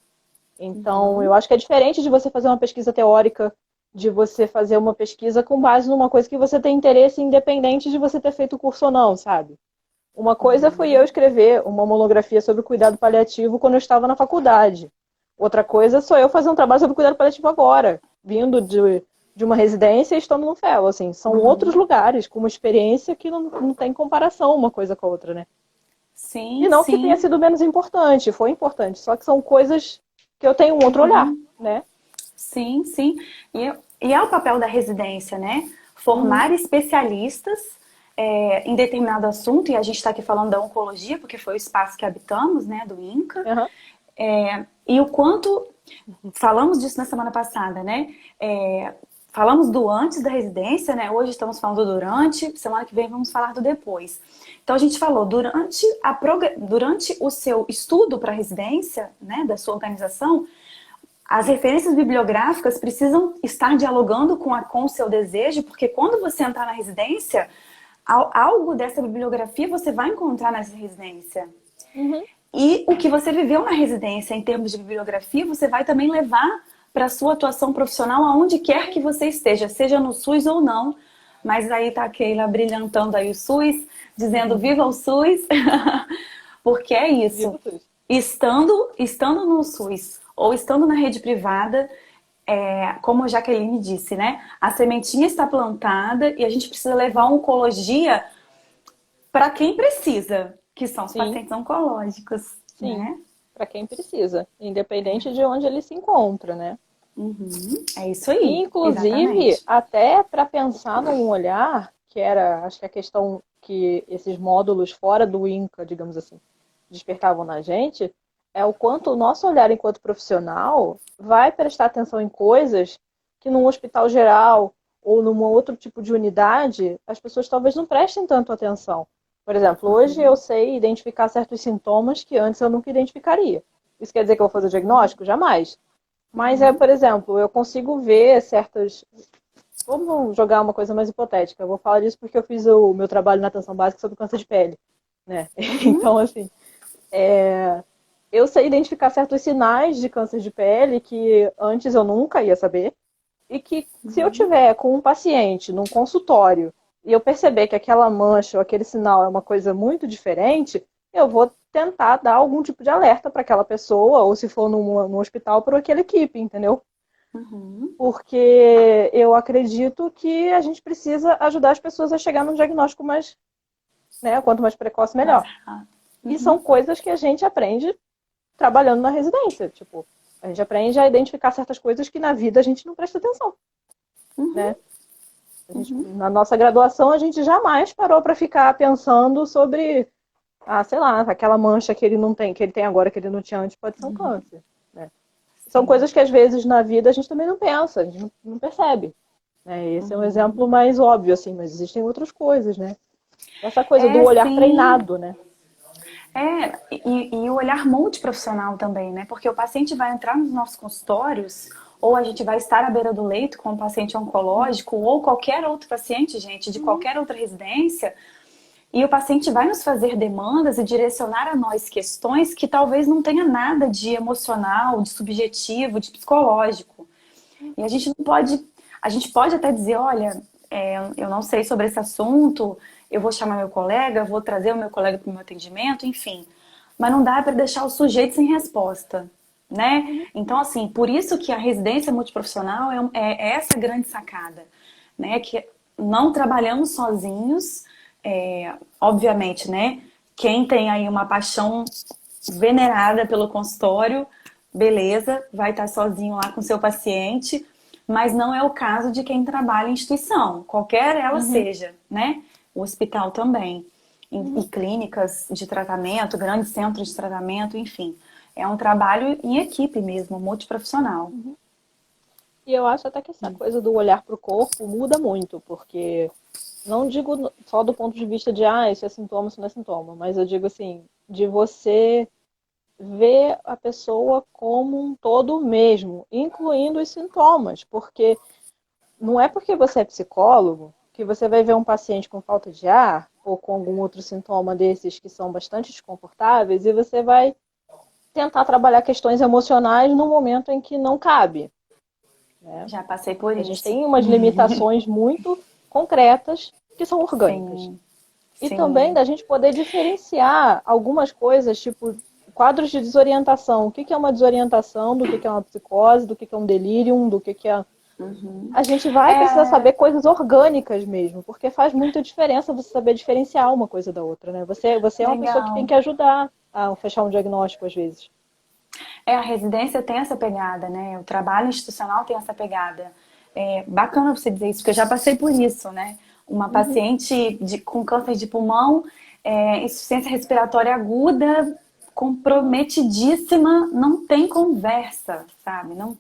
Então, eu Uhum. acho que é diferente de você fazer uma pesquisa teórica, de você fazer uma pesquisa com base numa coisa que você tem interesse, independente de você ter feito o curso ou não, sabe? Uma coisa foi eu Uhum. escrever uma monografia sobre cuidado paliativo quando eu estava na faculdade. Outra coisa sou eu fazer um trabalho sobre cuidado paliativo agora, vindo de uma residência e estando no FEL. Assim, são outros Uhum. lugares, com uma experiência que não tem comparação uma coisa com a outra, né? E Sim, não que tenha sim. sido menos importante, foi importante, só que são coisas que eu tenho um outro olhar, Uhum. né? Sim, sim. E é o papel da residência, né? Uhum, Formar especialistas em determinado assunto, e a gente está aqui falando da oncologia, porque foi o espaço que habitamos, né, do INCA. uhum, E o quanto, falamos disso na semana passada, né? Falamos do antes da residência, né? Hoje estamos falando do durante, semana que vem vamos falar do depois. Então a gente falou durante o seu estudo para residência, né, da sua organização, as referências bibliográficas precisam estar dialogando com o seu desejo, porque quando você entrar na residência, algo dessa bibliografia você vai encontrar nessa residência. uhum, E o que você viveu na residência em termos de bibliografia, você vai também levar para a sua atuação profissional aonde quer que você esteja, seja no SUS ou não. Mas aí tá a Keila brilhantando aí o SUS, dizendo uhum. viva o SUS, porque é isso. Viva tudo. Estando no SUS ou estando na rede privada, como a Jaqueline disse, né? A sementinha está plantada e a gente precisa levar a oncologia para quem precisa, que são os Sim, pacientes oncológicos, sim, né? para quem precisa, independente de onde ele se encontra, né? Uhum, é isso E, aí, inclusive, exatamente. até para pensar num olhar, que era, acho que a questão que esses módulos fora do INCA, digamos assim, despertavam na gente, é o quanto o nosso olhar enquanto profissional vai prestar atenção em coisas que num hospital geral ou num outro tipo de unidade, as pessoas talvez não prestem tanto atenção. Por exemplo, hoje eu sei identificar certos sintomas que antes eu nunca identificaria. Isso quer dizer que eu vou fazer o diagnóstico? Jamais. Mas Uhum, por exemplo, eu consigo ver certas. Vamos jogar uma coisa mais hipotética. Eu vou falar disso porque eu fiz o meu trabalho na atenção básica sobre câncer de pele, né? uhum, Então, assim, eu sei identificar certos sinais de câncer de pele que antes eu nunca ia saber. E que se eu uhum, tiver com um paciente num consultório e eu perceber que aquela mancha ou aquele sinal é uma coisa muito diferente, eu vou tentar dar algum tipo de alerta para aquela pessoa, ou se for num hospital, para aquela equipe, entendeu? uhum. Porque eu acredito que a gente precisa ajudar as pessoas a chegar num diagnóstico mais, né, quanto mais precoce, Mais melhor. rápido. E são Uhum, coisas que a gente aprende trabalhando na residência. Tipo, a gente aprende a identificar certas coisas que na vida a gente não presta atenção, uhum, né? Na nossa graduação, a gente jamais parou para ficar pensando sobre, sei lá, aquela mancha que ele não tem, que ele tem agora, que ele não tinha antes, pode ser um câncer, né? São sim. coisas que às vezes na vida a gente também não pensa, a gente não percebe. Né? Esse é um Uhum. exemplo mais óbvio, assim, mas existem outras coisas, né? Essa coisa do É, olhar sim. treinado, né? E o olhar multiprofissional também, né? Porque o paciente vai entrar nos nossos consultórios, ou a gente vai estar à beira do leito com um paciente oncológico, ou qualquer outro paciente, gente, de Uhum, qualquer outra residência, e o paciente vai nos fazer demandas e direcionar a nós questões que talvez não tenha nada de emocional, de subjetivo, de psicológico. E a gente pode até dizer, olha, eu não sei sobre esse assunto, eu vou chamar meu colega, vou trazer o meu colega para o meu atendimento, enfim. Mas não dá para deixar o sujeito sem resposta, né? uhum, Então, assim, por isso que a residência multiprofissional é essa grande sacada, né? Que não trabalhamos sozinhos, obviamente, né? Quem tem aí uma paixão venerada pelo consultório, beleza, vai estar sozinho lá com seu paciente, mas não é o caso de quem trabalha em instituição, qualquer ela uhum, seja, né? O hospital também. E uhum. clínicas de tratamento, grandes centros de tratamento, enfim. É um trabalho em equipe mesmo, multiprofissional. E eu acho até que essa coisa do olhar para o corpo muda muito, porque não digo só do ponto de vista de, isso é sintoma, isso não é sintoma, mas eu digo assim, de você ver a pessoa como um todo mesmo, incluindo os sintomas, porque não é porque você é psicólogo que você vai ver um paciente com falta de ar ou com algum outro sintoma desses que são bastante desconfortáveis e você vai tentar trabalhar questões emocionais no momento em que não cabe, né? Já passei por A gente isso. tem umas limitações muito concretas que são orgânicas. Sim, E também sim. da gente poder diferenciar algumas coisas, tipo quadros de desorientação. O que é uma desorientação, do que é uma psicose, do que é um delírio, do que é... Uhum. A gente vai precisar É, saber coisas orgânicas mesmo, porque faz muita diferença você saber diferenciar uma coisa da outra, né? Você é uma pessoa que tem legal. que ajudar a fechar um diagnóstico às vezes. A residência tem essa pegada, né? O trabalho institucional tem essa pegada. É bacana você dizer isso, porque eu já passei por isso, né? Uma Uhum. paciente com câncer de pulmão, insuficiência respiratória aguda, comprometidíssima, não tem conversa, sabe? Não,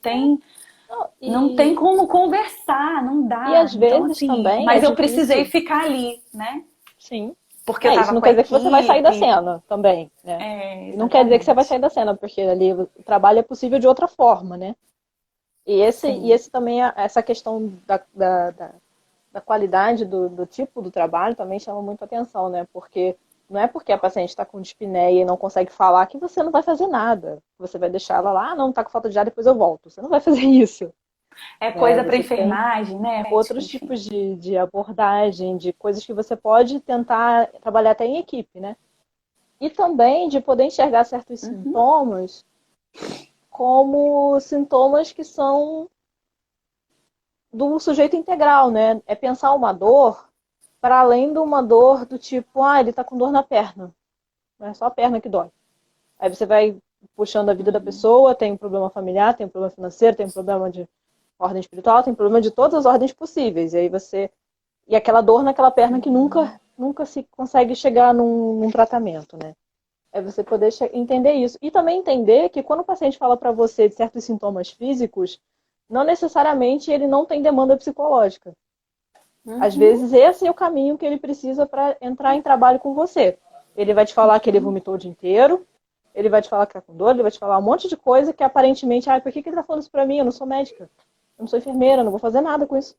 Não tem como conversar, não e dá. às Então, vezes assim, também é mas eu precisei difícil. ficar ali, né? Sim. Porque eu Isso tava não com a quer dizer que você vai sair da equipe. cena também, né? E não quer dizer que você vai Exatamente. sair da cena, porque ali o trabalho é possível de outra forma, né? E Sim. esse também, essa questão da qualidade do tipo do trabalho também chama muito atenção, né? Porque não é porque a paciente está com dispneia e não consegue falar que você não vai fazer nada. Você vai deixar ela lá, não, tá com falta de ar, depois eu volto. Você não vai fazer isso, É né? coisa para Você tem enfermagem, né, médico? outros Enfim. tipos de abordagem, de coisas que você pode tentar trabalhar até em equipe, né? E também de poder enxergar certos Uhum. sintomas como sintomas que são do sujeito integral, né? É pensar uma dor para além de uma dor do tipo, ele está com dor na perna, não é só a perna que dói. Aí você vai puxando a vida da Uhum. pessoa, tem um problema familiar, tem um problema financeiro, tem um problema de ordem espiritual, tem um problema de todas as ordens possíveis. E aí você e aquela dor naquela perna que Uhum. nunca se consegue chegar num tratamento, né? É você poder entender isso. E também entender que quando o paciente fala para você de certos sintomas físicos, não necessariamente ele não tem demanda psicológica. Às Uhum. vezes esse é o caminho que ele precisa para entrar em trabalho com você. Ele vai te falar que ele Uhum. vomitou o dia inteiro, ele vai te falar que tá com dor, ele vai te falar um monte de coisa que aparentemente, por que ele tá falando isso para mim? Eu não sou médica, eu não sou enfermeira, eu não vou fazer nada com isso.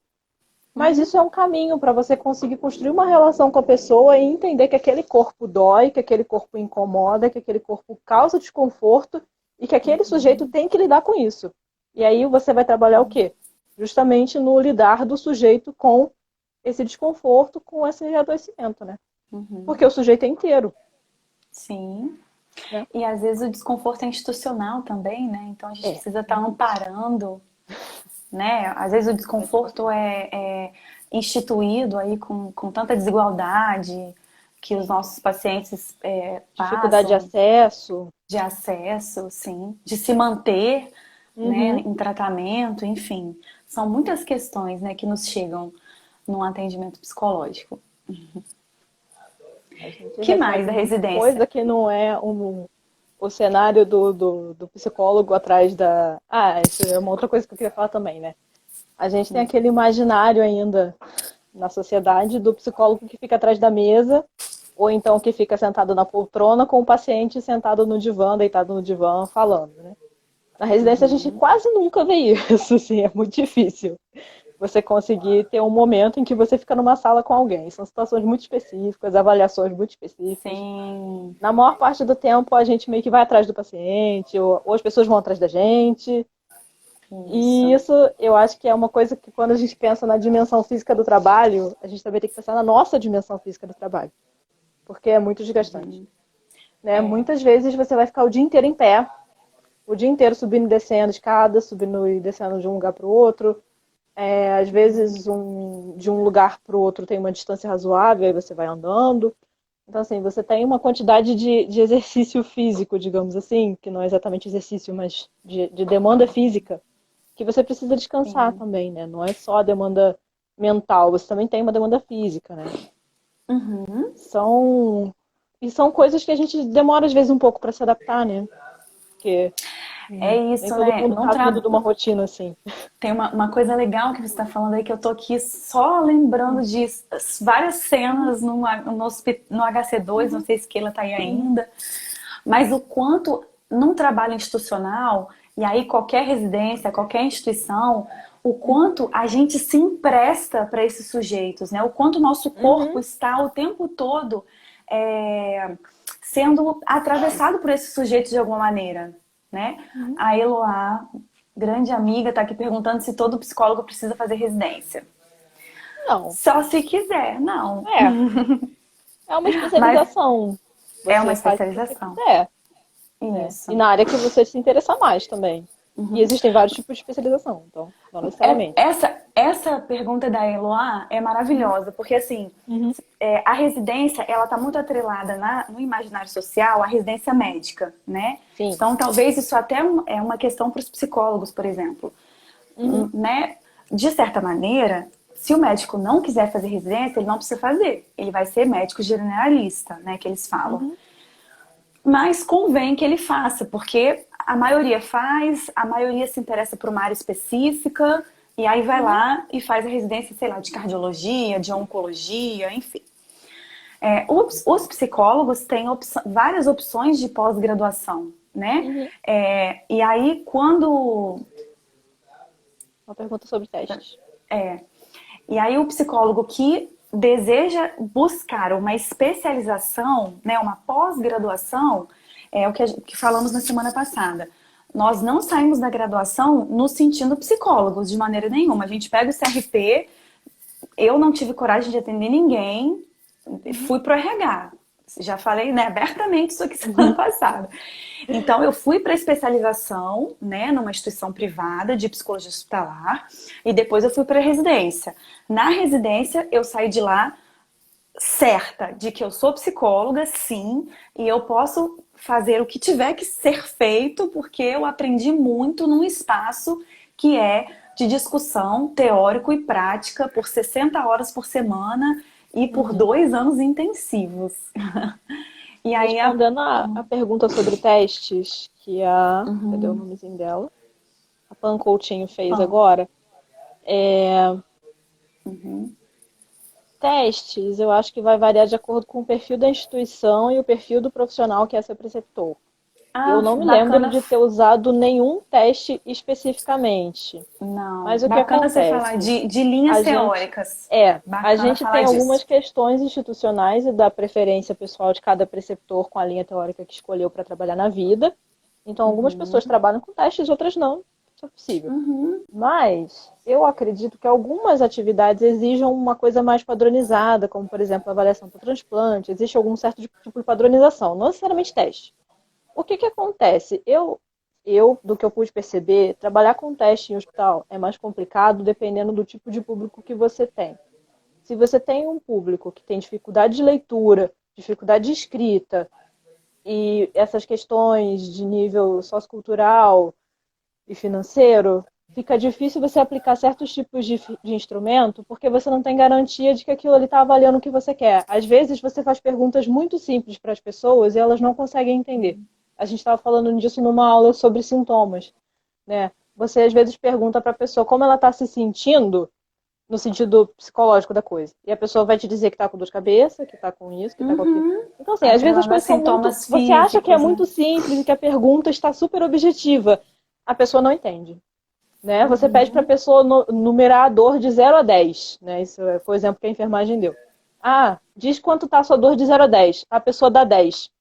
Mas Uhum. isso é um caminho para você conseguir construir uma relação com a pessoa e entender que aquele corpo dói, que aquele corpo incomoda, que aquele corpo causa desconforto e que aquele sujeito tem que lidar com isso. E aí você vai trabalhar o quê? Justamente no lidar do sujeito com esse desconforto, com esse adoecimento, né? Uhum. Porque o sujeito é inteiro, Sim. né? E às vezes o desconforto é institucional também, né? Então a gente É, precisa estar amparando, né? Às vezes o é tipo desconforto é instituído aí com tanta desigualdade que os nossos pacientes dificuldade de passam acesso. de acesso, sim, de se manter, né, Uhum. em tratamento, enfim. São muitas questões, né, que nos chegam num atendimento psicológico. A gente Que mais recebe da muita residência? coisa que não é o cenário do psicólogo atrás da. Isso é uma outra coisa que eu queria falar também, né? A gente tem aquele imaginário ainda na sociedade do psicólogo que fica atrás da mesa, ou então que fica sentado na poltrona com o paciente sentado no divã, deitado no divã, falando, né? Na residência a gente Uhum. quase nunca vê isso, assim, é muito difícil você conseguir ter um momento em que você fica numa sala com alguém. São situações muito específicas, avaliações muito específicas. Sim, Na maior parte do tempo, a gente meio que vai atrás do paciente, ou as pessoas vão atrás da gente. E isso. isso eu acho que é uma coisa que, quando a gente pensa na dimensão física do trabalho, a gente também tem que pensar na nossa dimensão física do trabalho, porque é muito desgastante. Uhum. Né? É. Muitas vezes você vai ficar o dia inteiro em pé, o dia inteiro subindo e descendo escada, subindo e descendo de um lugar para o outro. Às vezes, de um lugar para o outro tem uma distância razoável, aí você vai andando. Então, assim, você tem uma quantidade de exercício físico, digamos assim, que não é exatamente exercício, mas de demanda física, que você precisa descansar Sim. também, né? Não é só a demanda mental, você também tem uma demanda física, né? Uhum. São, e são coisas que a gente demora, às vezes, um pouco para se adaptar, né? porque É nem isso, todo né? mundo tá vindo de uma rotina assim. Tem uma coisa legal que você está falando aí, que eu tô aqui só lembrando de várias cenas no HC2, não sei se Keila tá aí ainda, mas o quanto num trabalho institucional, e aí qualquer residência, qualquer instituição, o quanto a gente se empresta para esses sujeitos, né? O quanto o nosso corpo está o tempo todo sendo atravessado por esses sujeitos de alguma maneira, né? A Eloá, grande amiga, está aqui perguntando se todo psicólogo precisa fazer residência. Não, Só se quiser, não. é uma Mas especialização. é uma Você faz o que você especialização. quiser, né? Isso. E na área que você se interessa mais também. E existem vários tipos de especialização, então, não necessariamente. Essa pergunta da Eloá é maravilhosa, porque assim, a residência, ela está muito atrelada no imaginário social à residência médica, né? Sim. Então, talvez isso até é uma questão para os psicólogos, por exemplo. Né? De certa maneira, se o médico não quiser fazer residência, ele não precisa fazer. Ele vai ser médico generalista, né, que eles falam. Mas convém que ele faça, porque a maioria faz, a maioria se interessa por uma área específica, e aí vai lá e faz a residência, sei lá, de cardiologia, de oncologia, enfim. Os psicólogos têm várias opções de pós-graduação, né? E aí, quando... Uma pergunta sobre testes. E aí o psicólogo que deseja buscar uma especialização, né, uma pós-graduação, é o que falamos na semana passada. Nós não saímos da graduação nos sentindo psicólogos de maneira nenhuma. A gente pega o CRP, eu não tive coragem de atender ninguém, fui pro RH. Já falei, né, abertamente isso aqui semana passada. Então, eu fui para especialização, né, numa instituição privada de psicologia hospitalar, e depois eu fui para residência. Na residência, eu saí de lá certa de que eu sou psicóloga, sim, e eu posso fazer o que tiver que ser feito, porque eu aprendi muito num espaço que é de discussão teórico e prática por 60 horas por semana e por 2 anos intensivos. E aí Respondendo a pergunta sobre testes, que cadê o nomezinho dela? A Pan Coutinho fez agora. Testes, eu acho que vai variar de acordo com o perfil da instituição e o perfil do profissional que é seu preceptor. Eu não me lembro de ter usado nenhum teste especificamente. Não, Mas o que bacana acontece? você falar de linhas teóricas. A gente tem algumas questões institucionais e da preferência pessoal de cada preceptor com a linha teórica que escolheu para trabalhar na vida. Então, algumas pessoas trabalham com testes, outras não. Isso é possível. Mas eu acredito que algumas atividades exijam uma coisa mais padronizada, como, por exemplo, a avaliação para transplante. Existe algum certo tipo de padronização, não necessariamente teste. O que acontece? Do que eu pude perceber, trabalhar com teste em hospital é mais complicado dependendo do tipo de público que você tem. Se você tem um público que tem dificuldade de leitura, dificuldade de escrita, e essas questões de nível sociocultural e financeiro, fica difícil você aplicar certos tipos de instrumento, porque você não tem garantia de que aquilo ali está avaliando o que você quer. Às vezes você faz perguntas muito simples para as pessoas e elas não conseguem entender. A gente estava falando disso numa aula sobre sintomas, né? Você às vezes pergunta para a pessoa como ela está se sentindo no sentido psicológico da coisa. E a pessoa vai te dizer que está com dor de cabeça, que está com isso, que está com aquilo. Então, assim, às vezes as coisas são muito... Você acha que é muito simples e que a pergunta está super objetiva. A pessoa não entende, né? Você pede para a pessoa numerar a dor de 0 a 10, né? Isso foi o exemplo que a enfermagem deu. Diz quanto está a sua dor de 0 a 10. A pessoa dá 10.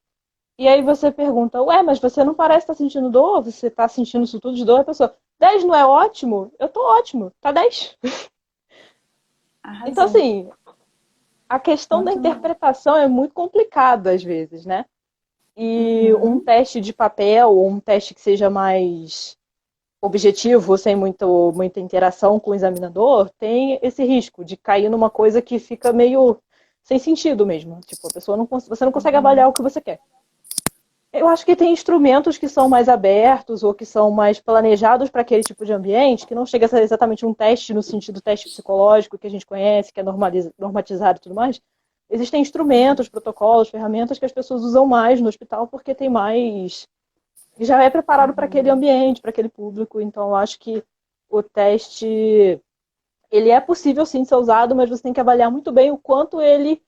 E aí você pergunta, mas você não parece estar sentindo dor? Você está sentindo isso tudo de dor? A pessoa, 10 não é ótimo? Eu tô ótimo, tá 10. Então, assim, a questão da interpretação é muito complicada às vezes, né? E um teste de papel, ou um teste que seja mais objetivo, sem muita interação com o examinador, tem esse risco de cair numa coisa que fica meio sem sentido mesmo. Tipo, a pessoa você não consegue avaliar o que você quer. Eu acho que tem instrumentos que são mais abertos ou que são mais planejados para aquele tipo de ambiente, que não chega a ser exatamente um teste no sentido teste psicológico que a gente conhece, que é normatizado e tudo mais. Existem instrumentos, protocolos, ferramentas que as pessoas usam mais no hospital porque tem mais e já é preparado para aquele Uhum. ambiente, para aquele público. Então, eu acho que o teste, ele é possível sim ser usado, mas você tem que avaliar muito bem o quanto ele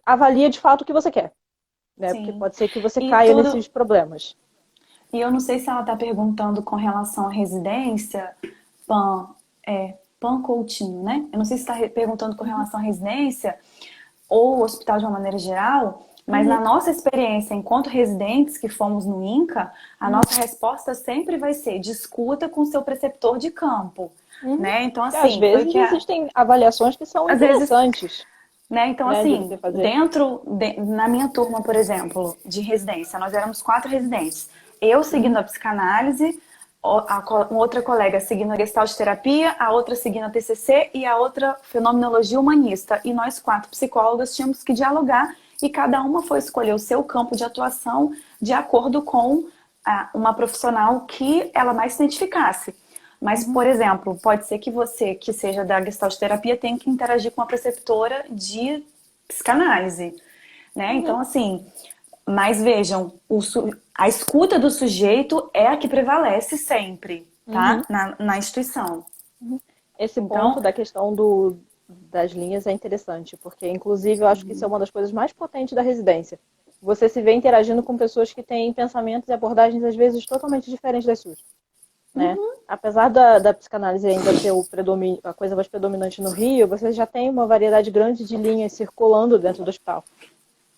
avalia de fato o que você quer, né? Porque Sim. pode ser que você E caia nesses tudo. problemas. E eu não sei se ela está perguntando com relação à residência, Pan, Pan Coutinho, né? Eu não sei se está perguntando com relação à residência ou o hospital de uma maneira geral, mas na Uhum, nossa experiência enquanto residentes que fomos no INCA, a uhum, nossa resposta sempre vai ser discuta com seu preceptor de campo, uhum. né? Então E às assim, foi o vezes que existem avaliações que são às vezes, interessantes, né? Então né, de assim, você fazer. na minha turma, por exemplo, de residência, nós éramos 4 residentes. Eu seguindo Uhum, a psicanálise, uma outra colega seguindo a gestalt terapia, a outra seguindo a TCC e a outra fenomenologia humanista. E nós 4 psicólogas tínhamos que dialogar e cada uma foi escolher o seu campo de atuação de acordo com uma profissional que ela mais se identificasse. Mas, uhum, por exemplo, pode ser que você, que seja da gestalt terapia, tenha que interagir com a preceptora de psicanálise, né? uhum, Então, assim, mas vejam, a escuta do sujeito é a que prevalece sempre, uhum, tá? Na instituição. uhum. Esse ponto Então, da questão das linhas é interessante, porque, inclusive, eu acho que isso é uma das coisas mais potentes da residência. Você se vê interagindo com pessoas que têm pensamentos e abordagens, às vezes, totalmente diferentes das suas, né? Apesar da psicanálise ainda ser a coisa mais predominante no Rio, você já tem uma variedade grande de linhas circulando dentro do hospital.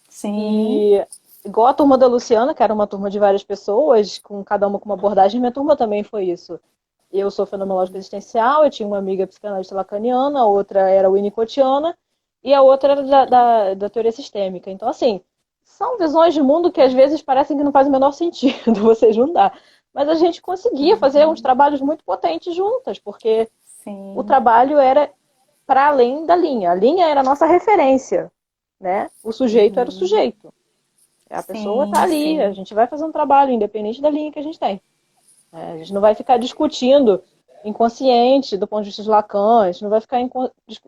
sim. E igual a turma da Luciana, que era uma turma de várias pessoas, com cada uma com uma abordagem, minha turma também foi isso. Eu sou fenomenológica existencial, eu tinha uma amiga psicanalista lacaniana, a outra era winnicottiana, e a outra era da teoria sistêmica. Então, assim, são visões de mundo que às vezes parecem que não faz o menor sentido você juntar. Mas a gente conseguia fazer uns trabalhos muito potentes juntas, porque o Sim, trabalho era para além da linha. A linha era a nossa referência, né? O sujeito era o sujeito. A pessoa está sim, ali, a sim. gente vai fazer um trabalho independente da linha que a gente tem. A gente não vai ficar discutindo inconsciente do ponto de vista de Lacan, a gente não vai ficar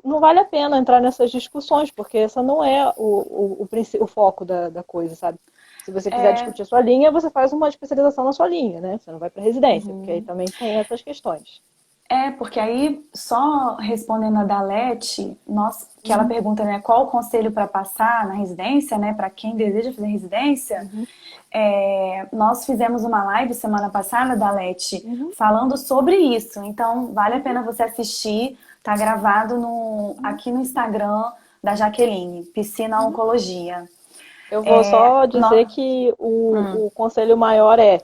não vale a pena entrar nessas discussões, porque essa não é o foco da coisa, sabe? Se você quiser É, discutir a sua linha, você faz uma especialização na sua linha, né? Você não vai para residência, porque aí também tem essas questões. porque aí, só respondendo a Dalete, que ela Uhum, pergunta, né, qual o conselho para passar na residência, né, para quem deseja fazer residência, uhum, nós fizemos uma live semana passada, Dalete, uhum, falando sobre isso. Então, vale a uhum, pena você assistir, tá gravado uhum, aqui no Instagram da Jaqueline, Piscina uhum. Oncologia. Eu vou só dizer No... que Hum. o conselho maior é: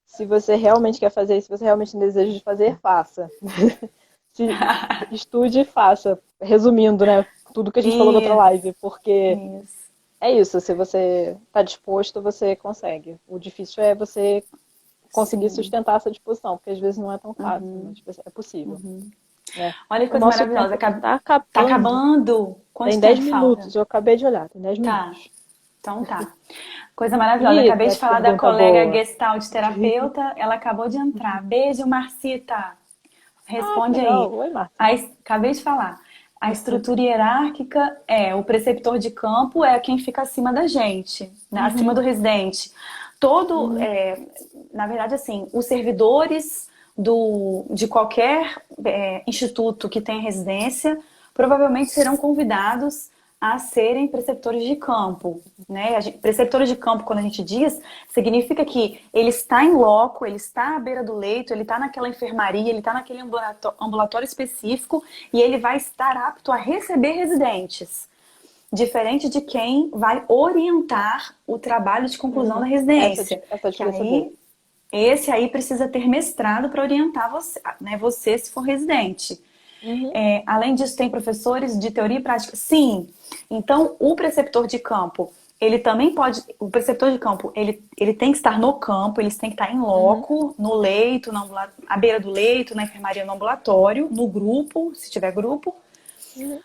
se você realmente quer fazer, se você realmente tem desejo de fazer, faça. Se estude e faça. Resumindo, né, tudo que a gente falou da outra Isso, live, porque isso. é isso, se você está disposto, você consegue. O difícil é você conseguir Sim. sustentar essa disposição, porque às vezes não é tão fácil, mas é possível, né? Olha que O coisa nosso maravilhosa. tempo está Tá acabando. acabando. Tem Quanto 10 tempo falta? minutos, eu acabei de olhar, tem 10 Tá. minutos. Então tá. Coisa maravilhosa. E Acabei de a falar da pergunta colega boa. Gestalt terapeuta. Ela acabou de entrar. Beijo, Marcita. Ah, que Responde legal. aí. Oi, Marta. Acabei de falar. A estrutura hierárquica o preceptor de campo é quem fica acima da gente, né? Acima Uhum, do residente. Todo, uhum, na verdade, assim, os servidores de qualquer instituto que tenha residência provavelmente serão convidados a serem preceptores de campo. Né? Preceptores de campo, quando a gente diz, significa que ele está em loco, ele está à beira do leito, ele está naquela enfermaria, ele está naquele ambulatório específico e ele vai estar apto a receber residentes. Diferente de quem vai orientar o trabalho de conclusão da uhum. residência. Essa Que diferença é boa. aí, esse aí precisa ter mestrado para orientar você, né, você se for residente. Uhum, Além disso, tem professores de teoria e prática? Sim. Então, o preceptor de campo, ele também pode. O preceptor de campo, ele tem que estar no campo, eles têm que estar em uhum, loco, no leito, à beira do leito, na enfermaria, no ambulatório, no grupo, se tiver grupo. uhum.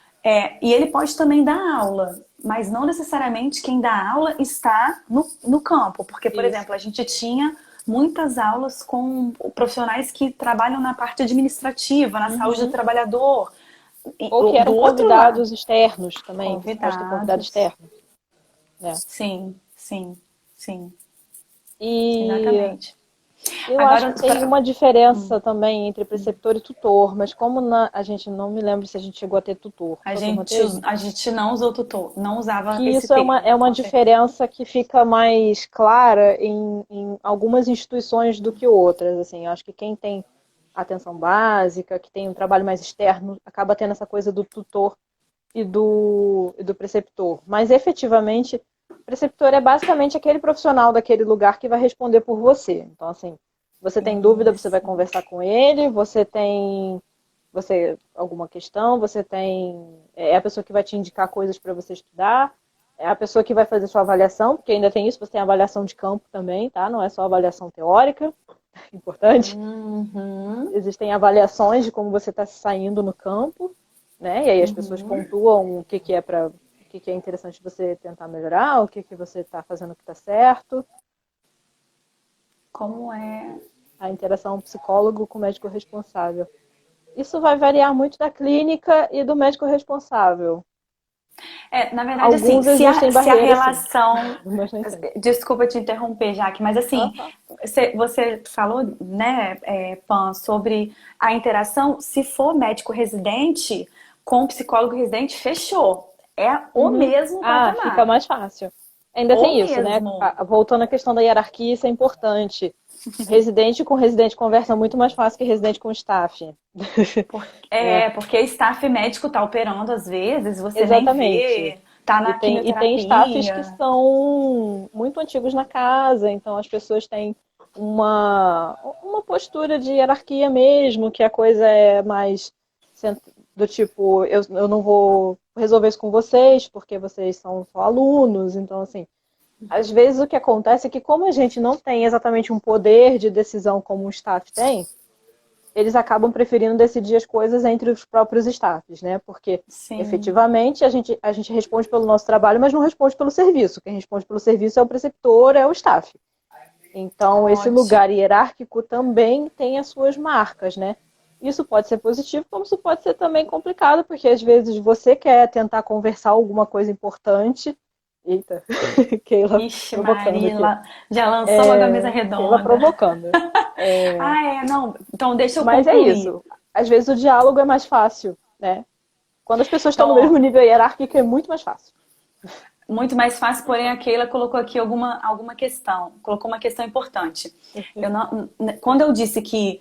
E ele pode também dar aula, mas não necessariamente quem dá aula está no campo. Porque, por Isso. exemplo, a gente tinha muitas aulas com profissionais que trabalham na parte administrativa, na saúde do Uhum. trabalhador. Ou que Do eram outro lado, convidados externos também. Você pode ter convidado convidados. externo, né? Sim, sim, sim, E exatamente. Eu acho Agora, que tem uma diferença também entre preceptor e tutor, mas como a gente não me lembro se a gente chegou a ter tutor. Sua turma teve? a gente não usou tutor, não usava Que esse isso termo, é uma com certeza. diferença que fica mais clara em algumas instituições do que outras. Assim, eu acho que quem tem atenção básica, que tem um trabalho mais externo, acaba tendo essa coisa do tutor e do preceptor. Mas efetivamente, o preceptor é basicamente aquele profissional daquele lugar que vai responder por você. Então, assim, você tem dúvida, você vai Isso. conversar com ele, você alguma questão, você tem é a pessoa que vai te indicar coisas para você estudar, é a pessoa que vai fazer sua avaliação, porque ainda tem isso, você tem avaliação de campo também, tá? Não é só avaliação teórica, importante. Uhum, Existem avaliações de como você está saindo no campo, né? E aí as pessoas uhum. pontuam o que, que é interessante você tentar melhorar, o que, que você está fazendo que está certo. Como é? A interação psicólogo com o médico responsável. Isso vai variar muito da clínica e do médico responsável. É, na verdade, assim, Alguns existem se a barreiras, sim, relação. mas nem sempre. Desculpa te interromper, Jaque, mas assim, Uhum. você falou, né, Pan, sobre a interação. Se for médico residente com psicólogo residente, fechou. É o Uhum. mesmo Ah, fica patamar. mais fácil. Ainda O tem isso, né? mesmo. Voltando à questão da hierarquia, isso é importante. Residente com residente conversa muito mais fácil que residente com staff. Né? Porque staff médico tá operando às vezes, você nem Exatamente. vê, tá E na tem staffs que quimioterapia. são muito antigos na casa, então as pessoas têm uma postura de hierarquia mesmo, que a coisa é mais do tipo, eu não vou resolver isso com vocês, porque vocês são só alunos, então assim, às vezes o que acontece é que como a gente não tem exatamente um poder de decisão como um staff tem, eles acabam preferindo decidir as coisas entre os próprios staffs, né? Porque Sim, efetivamente a gente responde pelo nosso trabalho, mas não responde pelo serviço. Quem responde pelo serviço é o preceptor, é o staff. Então, esse ótimo. lugar hierárquico também tem as suas marcas, né? Isso pode ser positivo, como isso pode ser também complicado, porque às vezes você quer tentar conversar alguma coisa importante. Eita, Keila Ixi, provocando Maria, aqui. já lançou uma da mesa Keila redonda. provocando. Ah, é, não. Então deixa eu Mas é concluir. isso. Às vezes o diálogo é mais fácil, né? Quando as pessoas estão no Então, mesmo nível hierárquico, é muito mais fácil. muito mais fácil, porém a Keila colocou aqui alguma questão, colocou uma questão importante. Quando eu disse que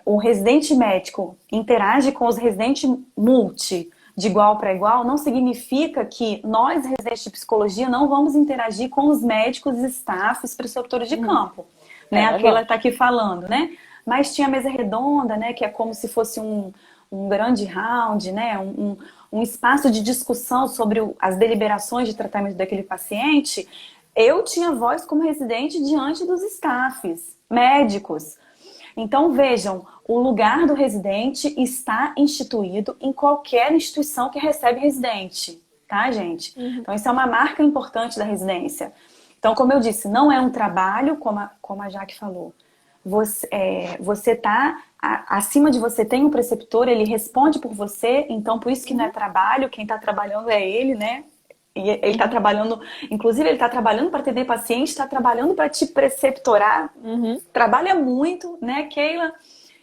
o residente médico interage com os residentes multi de igual para igual, não significa que nós, residentes de psicologia, não vamos interagir com os médicos, staffs, preceptores de Uhum. campo. Né? A É, Keila está vamos. aqui falando, né? Mas tinha a mesa redonda, né? Que é como se fosse um grande round, né? Um espaço de discussão sobre as deliberações de tratamento daquele paciente. Eu tinha voz como residente diante dos staffs, médicos. Então, vejam, o lugar do residente está instituído em qualquer instituição que recebe residente, tá, gente? Uhum. Então, isso é uma marca importante da residência. Então, como eu disse, não é um trabalho, como a Jaque falou. Você tá acima de você tem um preceptor, ele responde por você, então por isso que não é Uhum. trabalho, quem está trabalhando é ele, né? E ele está Uhum. trabalhando, inclusive ele está trabalhando para atender paciente, está trabalhando para te preceptorar, Uhum. trabalha muito, né, Keila?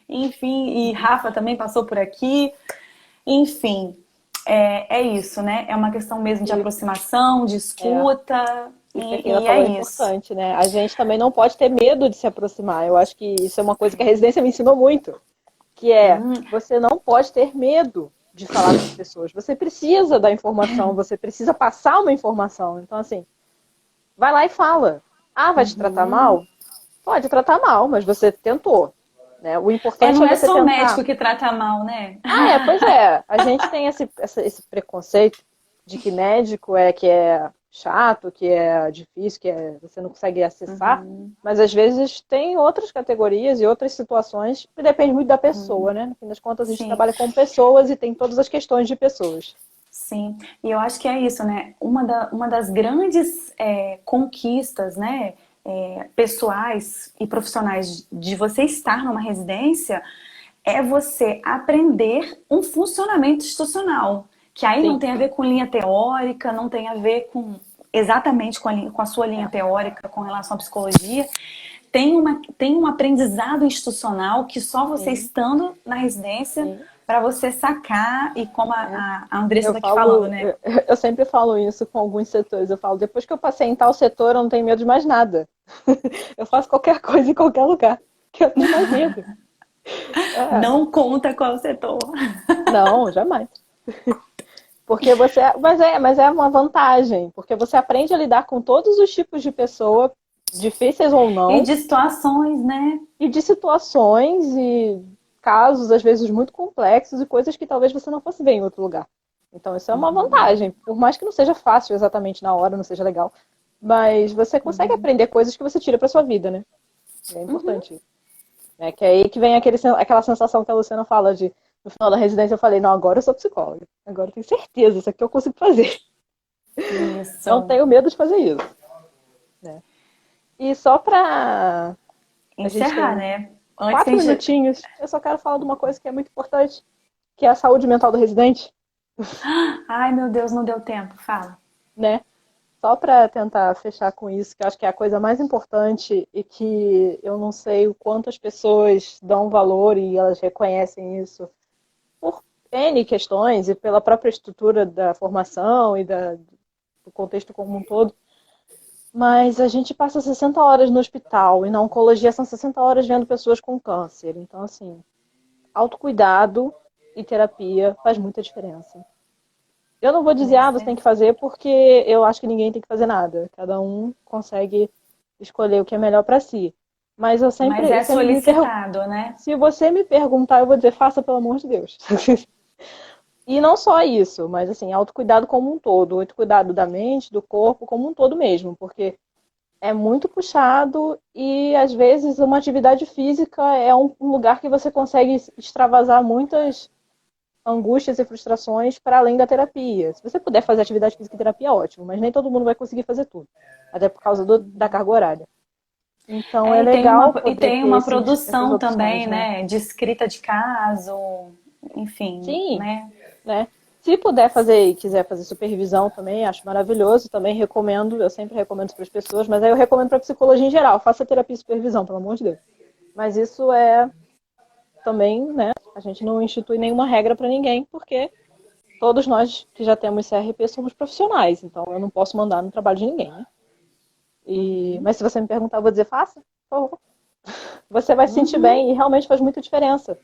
Enfim, e Rafa também passou por aqui. Enfim, é isso, né? É uma questão mesmo de E, aproximação, de é, escuta, isso que a Keila e falou é é isso. importante, né? A gente também não pode ter medo de se aproximar. Eu acho que isso é uma coisa que a residência me ensinou muito, que é você não pode ter medo de falar com as pessoas. Você precisa da informação, você precisa passar uma informação. Então, assim, vai lá e fala. Ah, vai te tratar Uhum. mal? Pode tratar mal, mas você tentou. Né? O importante Não é é você só o tentar. médico que trata mal, né? Ah, pois é. A gente tem esse preconceito de que médico que é chato, que é difícil, você não consegue acessar. Uhum. Mas às vezes tem outras categorias e outras situações que depende muito da pessoa, né? No fim das contas, a gente Sim, trabalha com pessoas e tem todas as questões de pessoas. sim. E eu acho que é isso, né? Uma das grandes conquistas, né? Pessoais e profissionais de você estar numa residência é você aprender um funcionamento institucional, que aí não Sim, tem a ver com linha teórica, não tem a ver com exatamente com a sua linha é. teórica com relação à psicologia, tem um aprendizado institucional que só você Sim, estando na residência sim. para você sacar, e como É. a Andressa Eu está aqui falando, falo, né? eu sempre falo isso com alguns setores. Eu falo, depois que eu passei em tal setor, eu não tenho medo de mais nada. Eu faço qualquer coisa em qualquer lugar, que eu tenho mais medo. É, Não conta qual é o setor. não, jamais. Porque você, mas é uma vantagem, porque você aprende a lidar com todos os tipos de pessoa, difíceis ou E não, de situações, né? e de situações e casos, às vezes, muito complexos e coisas que talvez você não fosse ver em outro lugar. Então, isso é uma vantagem. Por mais que não seja fácil exatamente na hora, não seja legal. Mas você consegue aprender coisas que você tira para sua vida, né? É Uhum. importante. Né? Que é aí que vem aquela sensação que a Luciana fala de, no final da residência, eu falei, não, agora eu sou psicóloga. Agora eu tenho certeza, isso aqui eu consigo fazer. Não Isso. tenho medo de fazer isso. Né? E só pra... A gente Encerrar, tem né? Antes que a 4 gente. minutinhos, eu só quero falar de uma coisa que é muito importante, que é a saúde mental do residente, Ai, meu Deus, não deu tempo. Fala. né? Só para tentar fechar com isso, que eu acho que é a coisa mais importante e que eu não sei o quanto as pessoas dão valor e elas reconhecem isso por N questões e pela própria estrutura da formação e do contexto como um todo. Mas a gente passa 60 horas no hospital e na oncologia são 60 horas vendo pessoas com câncer. Então, assim, autocuidado e terapia faz muita diferença. Eu não vou dizer, Com ah, você tem que certeza. fazer, porque eu acho que ninguém tem que fazer nada. Cada um consegue escolher o que é melhor para si. Mas Mas eu é sempre me pergunto, solicitado, né? se você me perguntar, eu vou dizer, faça pelo amor de Deus. E não só isso, mas assim, autocuidado como um todo, autocuidado da mente, do corpo, como um todo mesmo, porque é muito puxado e às vezes uma atividade física é um lugar que você consegue extravasar muitas angústias e frustrações para além da terapia. Se você puder fazer atividade física e terapia, ótimo, mas nem todo mundo vai conseguir fazer tudo, até por causa da carga horária. Então é É, legal e poder tem ter uma essas produção opções, também, né? né? De escrita de caso, enfim, Sim, né? né? Se puder fazer e quiser fazer supervisão também, acho maravilhoso. Também recomendo, eu sempre recomendo para as pessoas, mas aí eu recomendo para psicologia em geral, faça terapia e supervisão, pelo amor de Deus. Mas isso é também, né? A gente não institui nenhuma regra para ninguém, porque todos nós que já temos CRP somos profissionais, então eu não posso mandar no trabalho de ninguém, né? Mas se você me perguntar, eu vou dizer, faça, por favor. Você vai se sentir Uhum. bem e realmente faz muita diferença,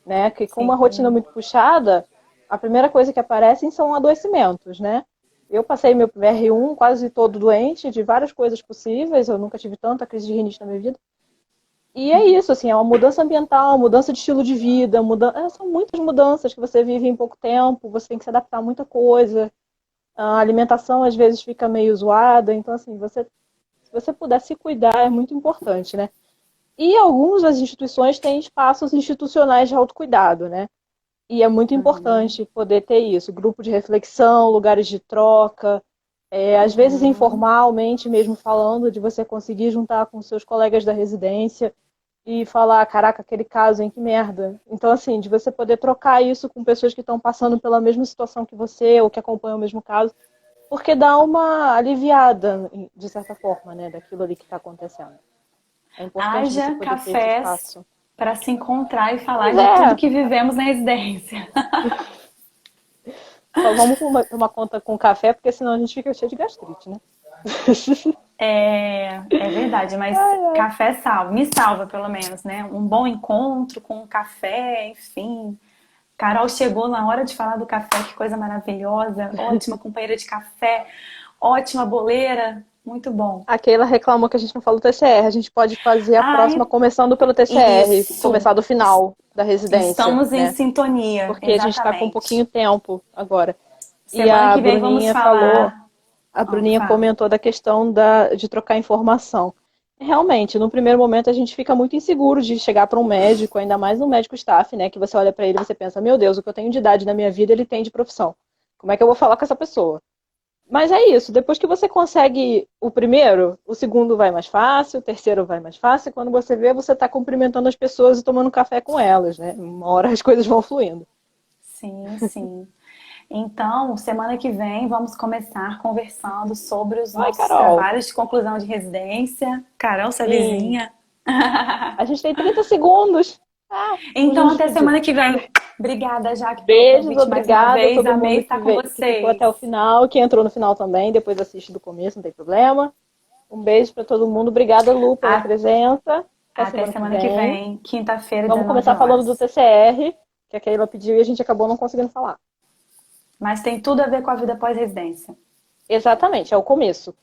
né? Que com uma rotina Sim. muito puxada, a primeira coisa que aparecem são adoecimentos, né? Eu passei meu R1 quase todo doente, de várias coisas possíveis, eu nunca tive tanta crise de rinite na minha vida. E é isso, assim, é uma mudança ambiental, mudança de estilo de vida, são muitas mudanças que você vive em pouco tempo, você tem que se adaptar a muita coisa. A alimentação às vezes fica meio zoada, então assim, se você puder se cuidar é muito importante, né? E algumas das instituições têm espaços institucionais de autocuidado, né? E é muito Uhum. importante poder ter isso, grupo de reflexão, lugares de troca, às vezes Uhum. informalmente mesmo falando, de você conseguir juntar com seus colegas da residência e falar, caraca, aquele caso, hein, que merda. Então, assim, de você poder trocar isso com pessoas que estão passando pela mesma situação que você ou que acompanham o mesmo caso, porque dá uma aliviada, de certa forma, né, daquilo ali que está acontecendo. É importante você Haja poder ter esse cafés espaço. para se encontrar e falar Pois de tudo é, que vivemos na residência. só vamos tomar conta com café, porque senão a gente fica cheio de gastrite, né? É verdade, mas Ai, ai. café salva, me salva pelo menos, né? Um bom encontro com um café, enfim. Carol chegou na hora de falar do café, que coisa maravilhosa. Ótima companheira de café, ótima boleira, muito bom. A Keila reclamou que a gente não falou TCR. A gente pode fazer a próxima Ai, começando pelo TCR, isso. começar do final da residência, Estamos em né? sintonia, Porque a gente está com um pouquinho exatamente. tempo agora. E Semana que vem vamos falar. A Oh, Bruninha fala. comentou da questão de trocar informação. Realmente, no primeiro momento a gente fica muito inseguro de chegar para um médico, ainda mais um médico staff, né? Que você olha para ele e você pensa, meu Deus, o que eu tenho de idade na minha vida, ele tem de profissão. Como é que eu vou falar com essa pessoa? Mas é isso, depois que você consegue o primeiro, o segundo vai mais fácil, o terceiro vai mais fácil, e quando você vê, você está cumprimentando as pessoas e tomando café com elas, né? Uma hora as coisas vão fluindo. Sim, sim. Então, semana que vem vamos começar conversando sobre os Oi, nossos Carol. trabalhos de conclusão de residência. Carol, sua Sim, vizinha. A gente tem 30 segundos. Então, até semana que vem. Obrigada, Jaque, pelo Beijos, convite mais uma obrigada a vez. todo Amei mundo estar com que ficou até o vocês. final, que entrou no final também, depois assiste do começo, não tem problema. Um beijo para todo mundo. Obrigada, Lu, pela A- presença. Até Até semana que semana que vem. vem, quinta-feira, Vamos 19 começar falando do horas. TCR, que a Keila pediu e a gente acabou não conseguindo falar. Mas tem tudo a ver com a vida pós-residência. Exatamente, é o começo.